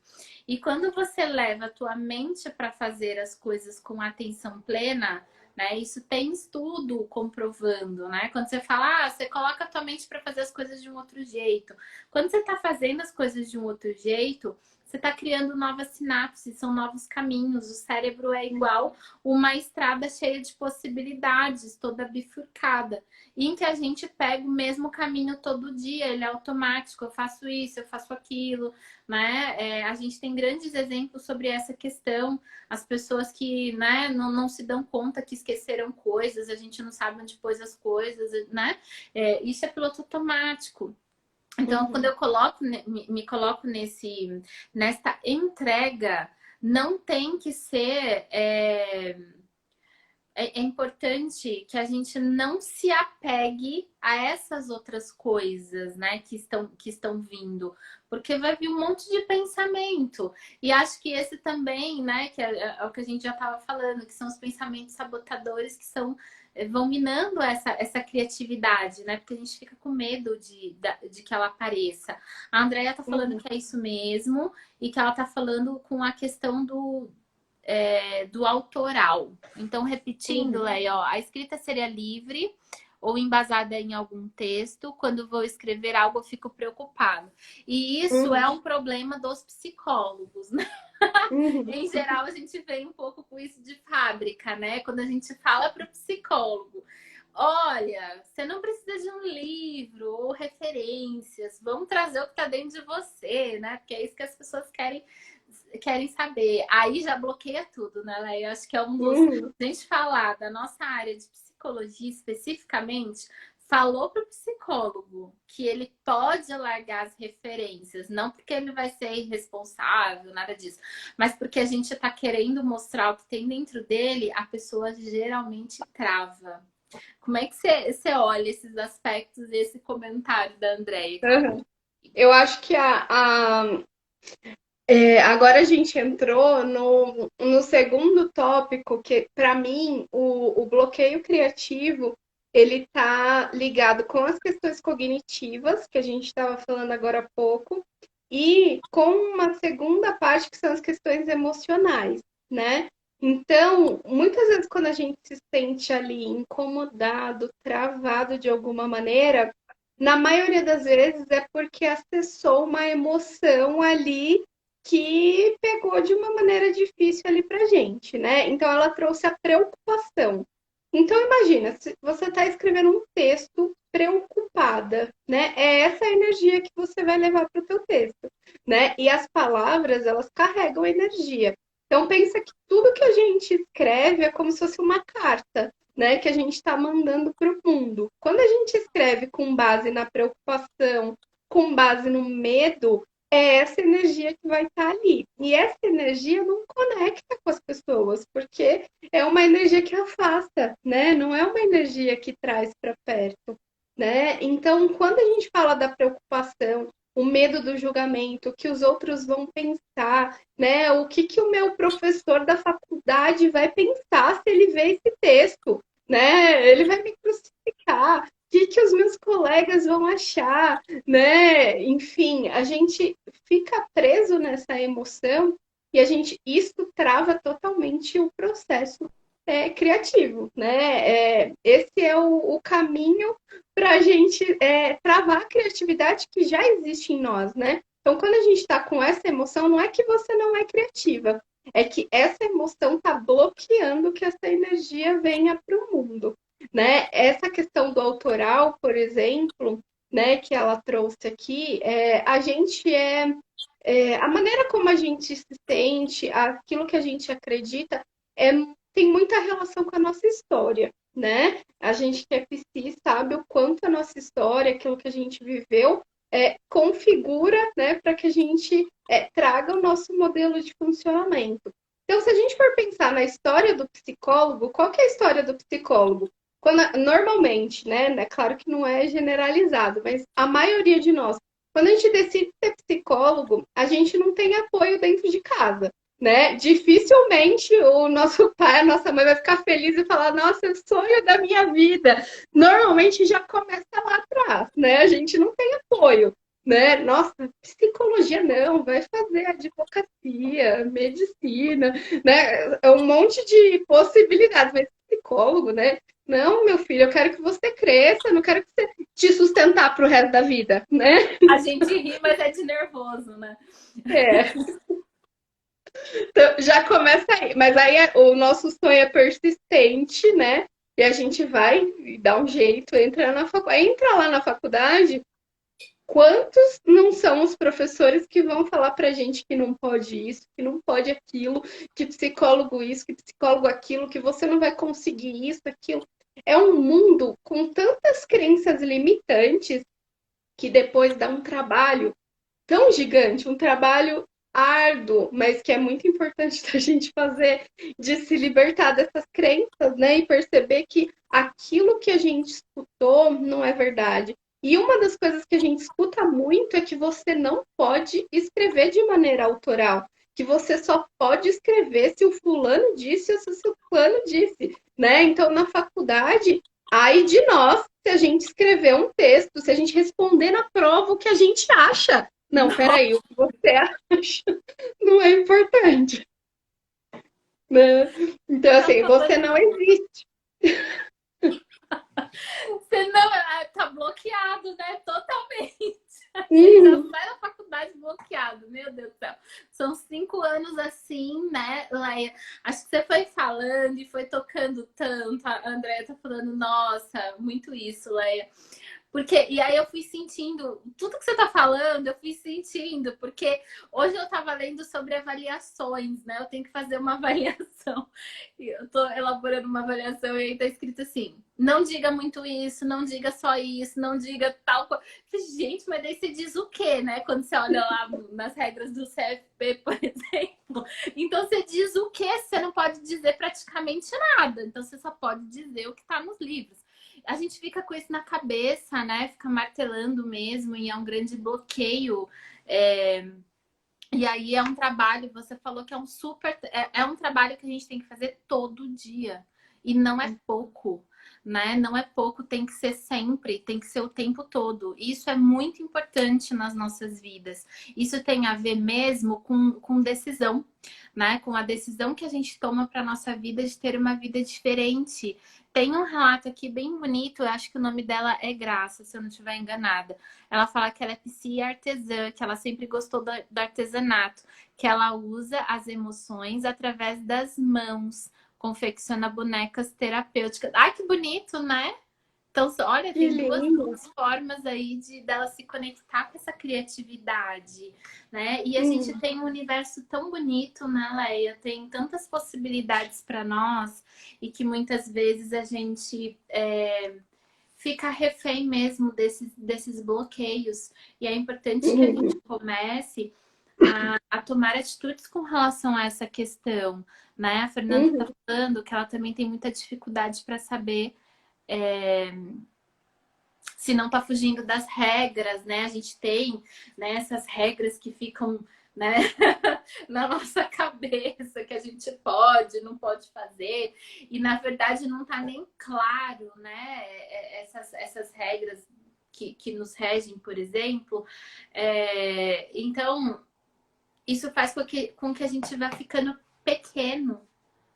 E quando você leva a tua mente para fazer as coisas com atenção plena, né? Isso tem estudo comprovando, né? Quando você fala, você coloca a tua mente para fazer as coisas de um outro jeito. Quando você está fazendo as coisas de um outro jeito, você está criando novas sinapses, são novos caminhos. O cérebro é igual uma estrada cheia de possibilidades, toda bifurcada, em que a gente pega o mesmo caminho todo dia, ele é automático, eu faço isso, eu faço aquilo, né? A gente tem grandes exemplos sobre essa questão, as pessoas que, né, não se dão conta que esqueceram coisas, a gente não sabe onde pôs as coisas, né? Isso é piloto automático. Então, quando eu me coloco nesta entrega, não tem que ser... É importante que a gente não se apegue a essas outras coisas, né, que estão vindo, porque vai vir um monte de pensamento. E acho que esse também, né, que é o que a gente já estava falando, que são os pensamentos sabotadores que vão minando essa criatividade, né? Porque a gente fica com medo de que ela apareça. A Andrea tá falando que é isso mesmo, e que ela tá falando com a questão do autoral. Então, repetindo, Leia, a escrita seria livre ou embasada em algum texto. Quando vou escrever algo, eu fico preocupado. E isso é um problema dos psicólogos, né? Em geral, a gente vem um pouco com isso de fábrica, né? Quando a gente fala para o psicólogo, olha, você não precisa de um livro ou referências, vamos trazer o que está dentro de você, né? Porque é isso que as pessoas querem saber. Aí já bloqueia tudo, né, Leia? Eu acho que é um dos... A gente falar da nossa área de psicologia especificamente, falou para o psicólogo que ele pode largar as referências, não porque ele vai ser irresponsável, nada disso, mas porque a gente está querendo mostrar o que tem dentro dele, a pessoa geralmente trava. Como é que você olha esses aspectos, esse comentário da Andrea? Eu acho que Agora a gente entrou no segundo tópico, que para mim o bloqueio criativo ele está ligado com as questões cognitivas, que a gente estava falando agora há pouco, e com uma segunda parte que são as questões emocionais, né? Então, muitas vezes quando a gente se sente ali incomodado, travado de alguma maneira, na maioria das vezes é porque acessou uma emoção ali que pegou de uma maneira difícil ali pra gente, né? Então ela trouxe a preocupação. Então imagina, se você está escrevendo um texto preocupada, né? É essa a energia que você vai levar para o teu texto, né? E as palavras, elas carregam energia. Então pensa que tudo que a gente escreve é como se fosse uma carta, né, que a gente está mandando para o mundo. Quando a gente escreve com base na preocupação, com base no medo, é essa energia que vai estar ali. E essa energia não conecta com as pessoas, porque é uma energia que afasta, né? Não é uma energia que traz para perto, né? Então, quando a gente fala da preocupação, o medo do julgamento, o que os outros vão pensar, né? O que o meu professor da faculdade vai pensar se ele vê esse texto, né? Ele vai me crucificar. O que os meus colegas vão achar, né? Enfim, a gente fica preso nessa emoção e isso trava totalmente o processo criativo, né? Esse é o caminho para a gente travar a criatividade que já existe em nós, né? Então, quando a gente está com essa emoção, não é que você não é criativa, é que essa emoção está bloqueando que essa energia venha para o mundo, né? Essa questão do autoral, por exemplo, né, que ela trouxe aqui, a gente a maneira como a gente se sente, aquilo que a gente acredita, tem muita relação com a nossa história, né? A gente que é psi sabe o quanto a nossa história, aquilo que a gente viveu, configura, né, para que a gente traga o nosso modelo de funcionamento. Então, se a gente for pensar na história do psicólogo, qual que é a história do psicólogo? Normalmente, né? É claro que não é generalizado, mas a maioria de nós, quando a gente decide ser psicólogo, a gente não tem apoio dentro de casa, né? Dificilmente o nosso pai, a nossa mãe vai ficar feliz e falar: nossa, é o sonho da minha vida. Normalmente já começa lá atrás, né? A gente não tem apoio, né? Nossa, psicologia não, vai fazer advocacia, medicina, né? É um monte de possibilidades, mas psicólogo, né? Não, meu filho, eu quero que você cresça, eu não quero que você te sustentar pro resto da vida, né? A gente ri, mas é de nervoso, né? É. Então, já começa aí. Mas aí o nosso sonho é persistente, né? E a gente vai dar um jeito, entra lá na faculdade. Quantos não são os professores que vão falar pra gente que não pode isso, que não pode aquilo, que psicólogo isso, que psicólogo aquilo, que você não vai conseguir isso, aquilo. É um mundo com tantas crenças limitantes que depois dá um trabalho tão gigante, um trabalho árduo, mas que é muito importante da gente fazer, de se libertar dessas crenças, né? E perceber que aquilo que a gente escutou não é verdade. E uma das coisas que a gente escuta muito é que você não pode escrever de maneira autoral, que você só pode escrever se o fulano disse ou se o fulano disse, né? Então, na faculdade, aí de nós, se a gente escrever um texto, se a gente responder na prova o que a gente acha. Não, peraí, o que você acha não é importante, né? Então, Tá assim, você não existe. Você não, tá bloqueado, né? Totalmente. A gente já Uhum. sai da faculdade bloqueado, meu Deus do céu. São 5 anos assim, né, Leia? Acho que você foi falando e foi tocando tanto. A Andrea tá falando, nossa, muito isso, Leia. Porque, e aí eu fui sentindo, tudo que você tá falando, eu fui sentindo, porque hoje eu tava lendo sobre avaliações, né? Eu tenho que fazer uma avaliação. E eu tô elaborando uma avaliação e aí tá escrito assim: não diga muito isso, não diga só isso, não diga tal coisa. Gente, mas daí você diz o quê, né? Quando você olha lá nas regras do CFP, por exemplo. Então você diz o quê? Você não pode dizer praticamente nada. Então você só pode dizer o que tá nos livros. A gente fica com isso na cabeça, né? Fica martelando mesmo e é um grande bloqueio E aí é um trabalho, você falou que é um super, é um trabalho que a gente tem que fazer todo dia. E não é pouco, né? Não é pouco, tem que ser sempre, tem que ser o tempo todo. Isso é muito importante nas nossas vidas. Isso tem a ver mesmo com decisão, né? Com a decisão que a gente toma para nossa vida de ter uma vida diferente. Tem um relato aqui bem bonito, eu acho que o nome dela é Graça, se eu não estiver enganada. Ela fala que ela é psi e artesã, que ela sempre gostou do artesanato, que ela usa as emoções através das mãos, confecciona bonecas terapêuticas. Ai, que bonito, né? Então, olha, Que tem duas, lindo! duas formas aí de dela se conectar com essa criatividade, né? E a gente Hum, tem um universo tão bonito, né, Leia? Tem tantas possibilidades para nós e que muitas vezes a gente fica refém mesmo desses bloqueios. E é importante que a gente hum, comece a tomar atitudes com relação a essa questão, né? A Fernanda está uhum, falando que ela também tem muita dificuldade para saber se não está fugindo das regras, né? A gente tem, né, essas regras que ficam, né, na nossa cabeça, que a gente pode, não pode fazer, e na verdade não está nem claro, né, essas regras que nos regem, por exemplo. Então, isso faz com que a gente vá ficando pequeno,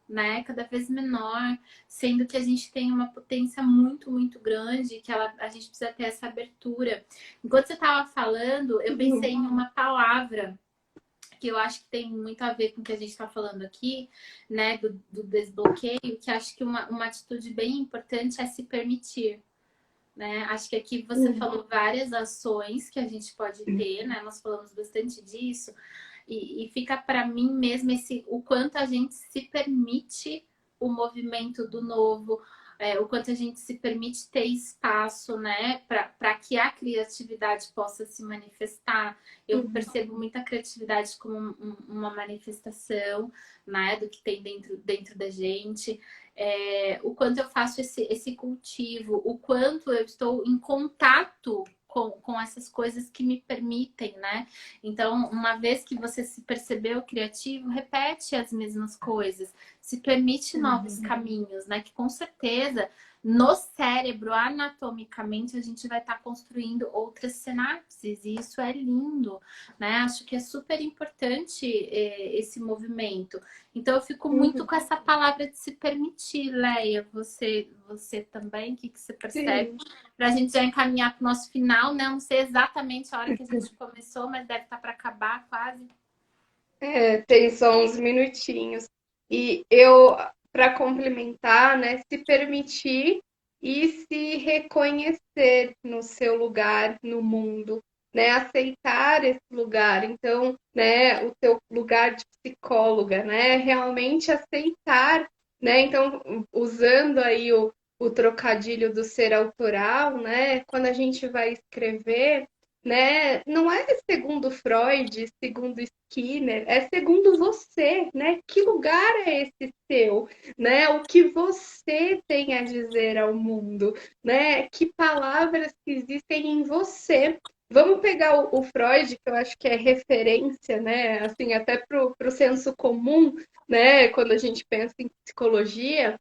né, cada vez menor, sendo que a gente tem uma potência muito, muito grande, que a gente precisa ter essa abertura. Enquanto você estava falando, eu pensei uhum, em uma palavra que eu acho que tem muito a ver com o que a gente está falando aqui, né, do desbloqueio, que acho que uma atitude bem importante é se permitir. Né? Acho que aqui você uhum, falou várias ações que a gente pode ter, né? Nós falamos bastante disso. E fica para mim mesmo o quanto a gente se permite o movimento do novo, o quanto a gente se permite ter espaço, né, para que a criatividade possa se manifestar. Eu uhum, percebo muita criatividade como uma manifestação, né, do que tem dentro da gente. O quanto eu faço esse cultivo, o quanto eu estou em contato com essas coisas que me permitem, né? Então, uma vez que você se percebeu criativo, repete as mesmas coisas, se permite novos uhum, caminhos, né? Que com certeza no cérebro, anatomicamente, a gente vai estar construindo outras sinapses, e isso é lindo, né? Acho que é super importante esse movimento. Então, eu fico muito uhum. com essa palavra de se permitir, Leia. Você também, o que você percebe? Sim. Para a gente já encaminhar para o nosso final, né? Não sei exatamente a hora que a gente começou, mas deve estar para acabar quase. Tem só uns minutinhos. E eu, para complementar, né, se permitir e se reconhecer no seu lugar no mundo, né, aceitar esse lugar. Então, né, o teu lugar de psicóloga, né, realmente aceitar, né? Então, usando aí o trocadilho do ser autoral, né, quando a gente vai escrever, né? Não é segundo Freud, segundo Skinner, é segundo você, né? Que lugar é esse seu, né? O que você tem a dizer ao mundo, né? Que palavras que existem em você. Vamos pegar o Freud, que eu acho que é referência, né? Assim, até para o senso comum, né? Quando a gente pensa em psicologia,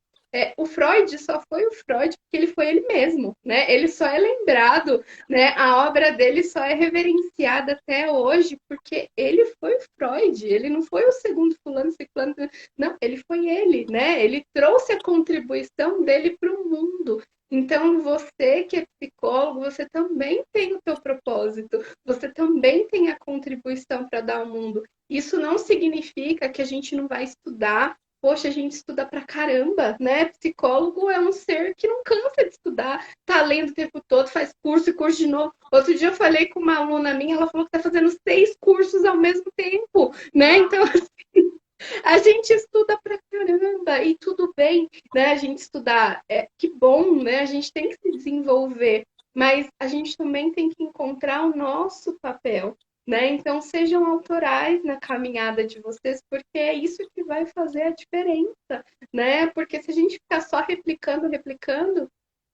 o Freud só foi o Freud porque ele foi ele mesmo, né? Ele só é lembrado, né? A obra dele só é reverenciada até hoje porque ele foi o Freud, ele não foi o segundo fulano, ciclano, não, ele foi ele, né? Ele trouxe a contribuição dele para o mundo. Então, você que é psicólogo, você também tem o teu propósito, você também tem a contribuição para dar ao mundo. Isso não significa que a gente não vai estudar. Poxa, a gente estuda pra caramba, né? Psicólogo é um ser que não cansa de estudar, tá lendo o tempo todo, faz curso e curso de novo. Outro dia eu falei com uma aluna minha, ela falou que tá fazendo 6 cursos ao mesmo tempo, né? Então, assim, a gente estuda pra caramba e tudo bem, né? A gente estudar, que bom, né? A gente tem que se desenvolver, mas a gente também tem que encontrar o nosso papel, né? Então, sejam autorais na caminhada de vocês, porque é isso que vai fazer a diferença, né? Porque se a gente ficar só replicando, replicando,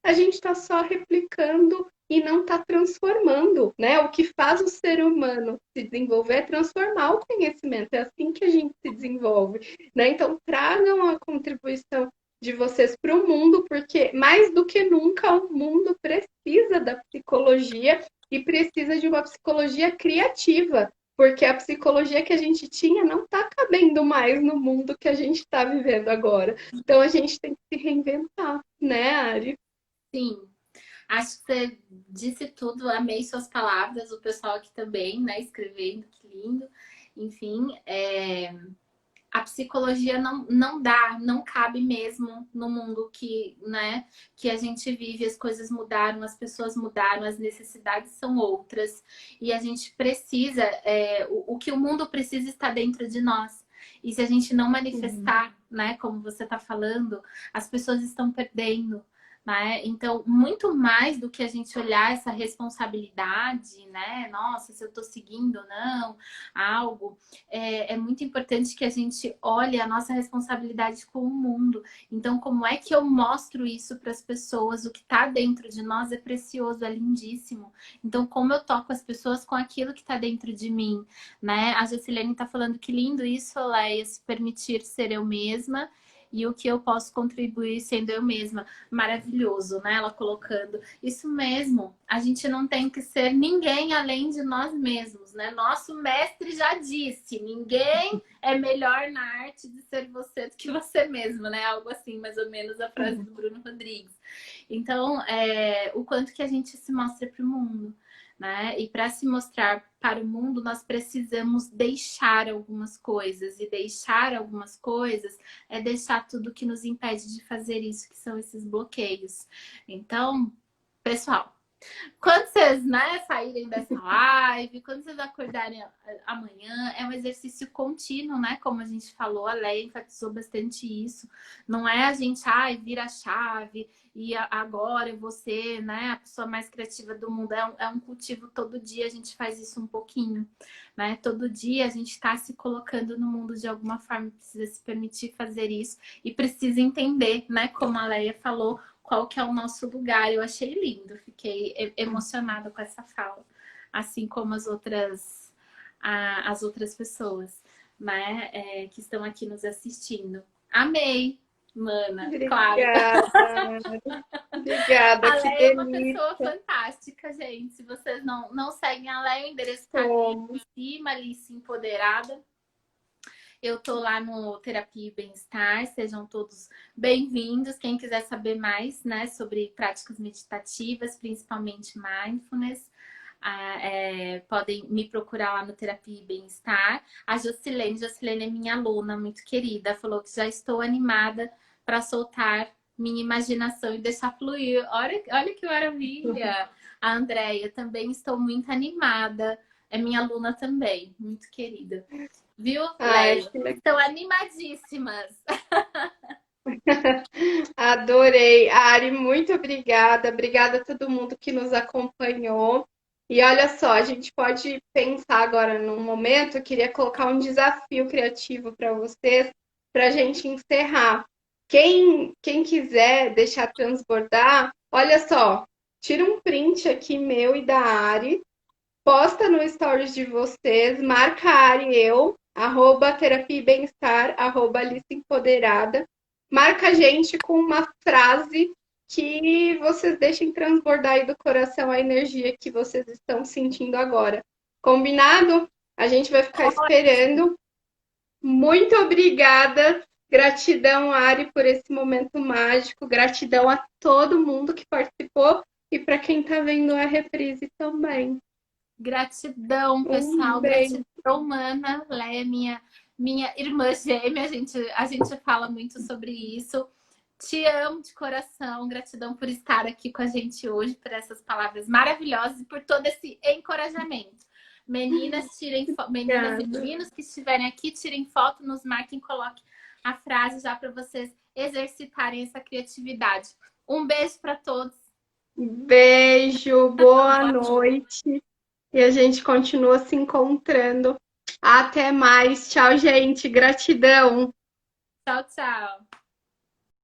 a gente está só replicando e não está transformando, né? O que faz o ser humano se desenvolver é transformar o conhecimento, é assim que a gente se desenvolve, né? Então, tragam a contribuição de vocês para o mundo, porque mais do que nunca o mundo precisa da psicologia e precisa de uma psicologia criativa, porque a psicologia que a gente tinha não está cabendo mais no mundo que a gente está vivendo agora. Então a gente tem que se reinventar, né, Ari? Sim. Acho que você disse tudo, amei suas palavras, o pessoal aqui também, né, escrevendo, que lindo. Enfim, a psicologia não dá, não cabe mesmo no mundo que, né, que a gente vive, as coisas mudaram, as pessoas mudaram, as necessidades são outras. E a gente precisa, o que o mundo precisa está dentro de nós. E se a gente não manifestar, né, como você está falando, as pessoas estão perdendo. Né? Então, muito mais do que a gente olhar essa responsabilidade, né? Nossa, se eu estou seguindo ou não, algo, é muito importante que a gente olhe a nossa responsabilidade com o mundo. Então, como é que eu mostro isso para as pessoas? O que está dentro de nós é precioso, é lindíssimo. Então, como eu toco as pessoas com aquilo que está dentro de mim, né? A Jocilene está falando que lindo isso, Leia, se permitir ser eu mesma. E o que eu posso contribuir sendo eu mesma. Maravilhoso, né? Ela colocando. Isso mesmo. A gente não tem que ser ninguém além de nós mesmos, né? Nosso mestre já disse: ninguém é melhor na arte de ser você do que você mesmo, né? Algo assim, mais ou menos a frase do Bruno Rodrigues. Então, o quanto que a gente se mostra para o mundo. Né? E para se mostrar para o mundo, nós precisamos deixar algumas coisas. E deixar algumas coisas é deixar tudo que nos impede de fazer isso, que são esses bloqueios. Então, pessoal, quando vocês, né, saírem dessa live, quando vocês acordarem amanhã, é um exercício contínuo, né? Como a gente falou, a Leia enfatizou bastante isso. Não é a gente, vira a chave e agora você, né, a pessoa mais criativa do mundo. É um cultivo todo dia, a gente faz isso um pouquinho, né? Todo dia a gente está se colocando no mundo de alguma forma, precisa se permitir fazer isso e precisa entender, né, como a Leia falou, qual que é o nosso lugar. Eu achei lindo, fiquei emocionada com essa fala, assim como as outras pessoas, né, que estão aqui nos assistindo. Amei, mana, claro. Obrigada, A que Leia é uma delícia. pessoa fantástica, gente. Se vocês não seguem a Leia, o endereço tá aqui em cima, Alice Empoderada. Eu tô lá no Terapia e Bem-Estar, sejam todos bem-vindos. Quem quiser saber mais, né, sobre práticas meditativas, principalmente mindfulness, podem me procurar lá no Terapia e Bem-Estar. A Jocilene é minha aluna, muito querida, falou que já estou animada para soltar minha imaginação e deixar fluir. Olha que maravilha! A Andréia, também estou muito animada. É minha aluna também, muito querida. Viu, Leia? Estão animadíssimas. Adorei. Ari, muito obrigada. Obrigada a todo mundo que nos acompanhou. E olha só, a gente pode pensar agora num momento, eu queria colocar um desafio criativo para vocês, para a gente encerrar. Quem quiser deixar transbordar, olha só, tira um print aqui meu e da Ari, posta no stories de vocês, marca a Ari e eu, @terapia e bem-estar, @Alice Empoderada. Marca a gente com uma frase que vocês deixem transbordar aí do coração a energia que vocês estão sentindo agora. Combinado? A gente vai ficar esperando. Muito obrigada. Gratidão, Ari, por esse momento mágico. Gratidão a todo mundo que participou e para quem está vendo a reprise também. Gratidão, pessoal. Gratidão humana. Leia, minha irmã gêmea. A gente fala muito sobre isso. Te amo de coração. Gratidão por estar aqui com a gente hoje, por essas palavras maravilhosas e por todo esse encorajamento. Meninas e meninos que estiverem aqui, tirem foto, nos marquem, coloquem a frase já para vocês exercitarem essa criatividade. Um beijo para todos. Beijo, boa noite. E a gente continua se encontrando. Até mais. Tchau, gente. Gratidão. Tchau, tchau.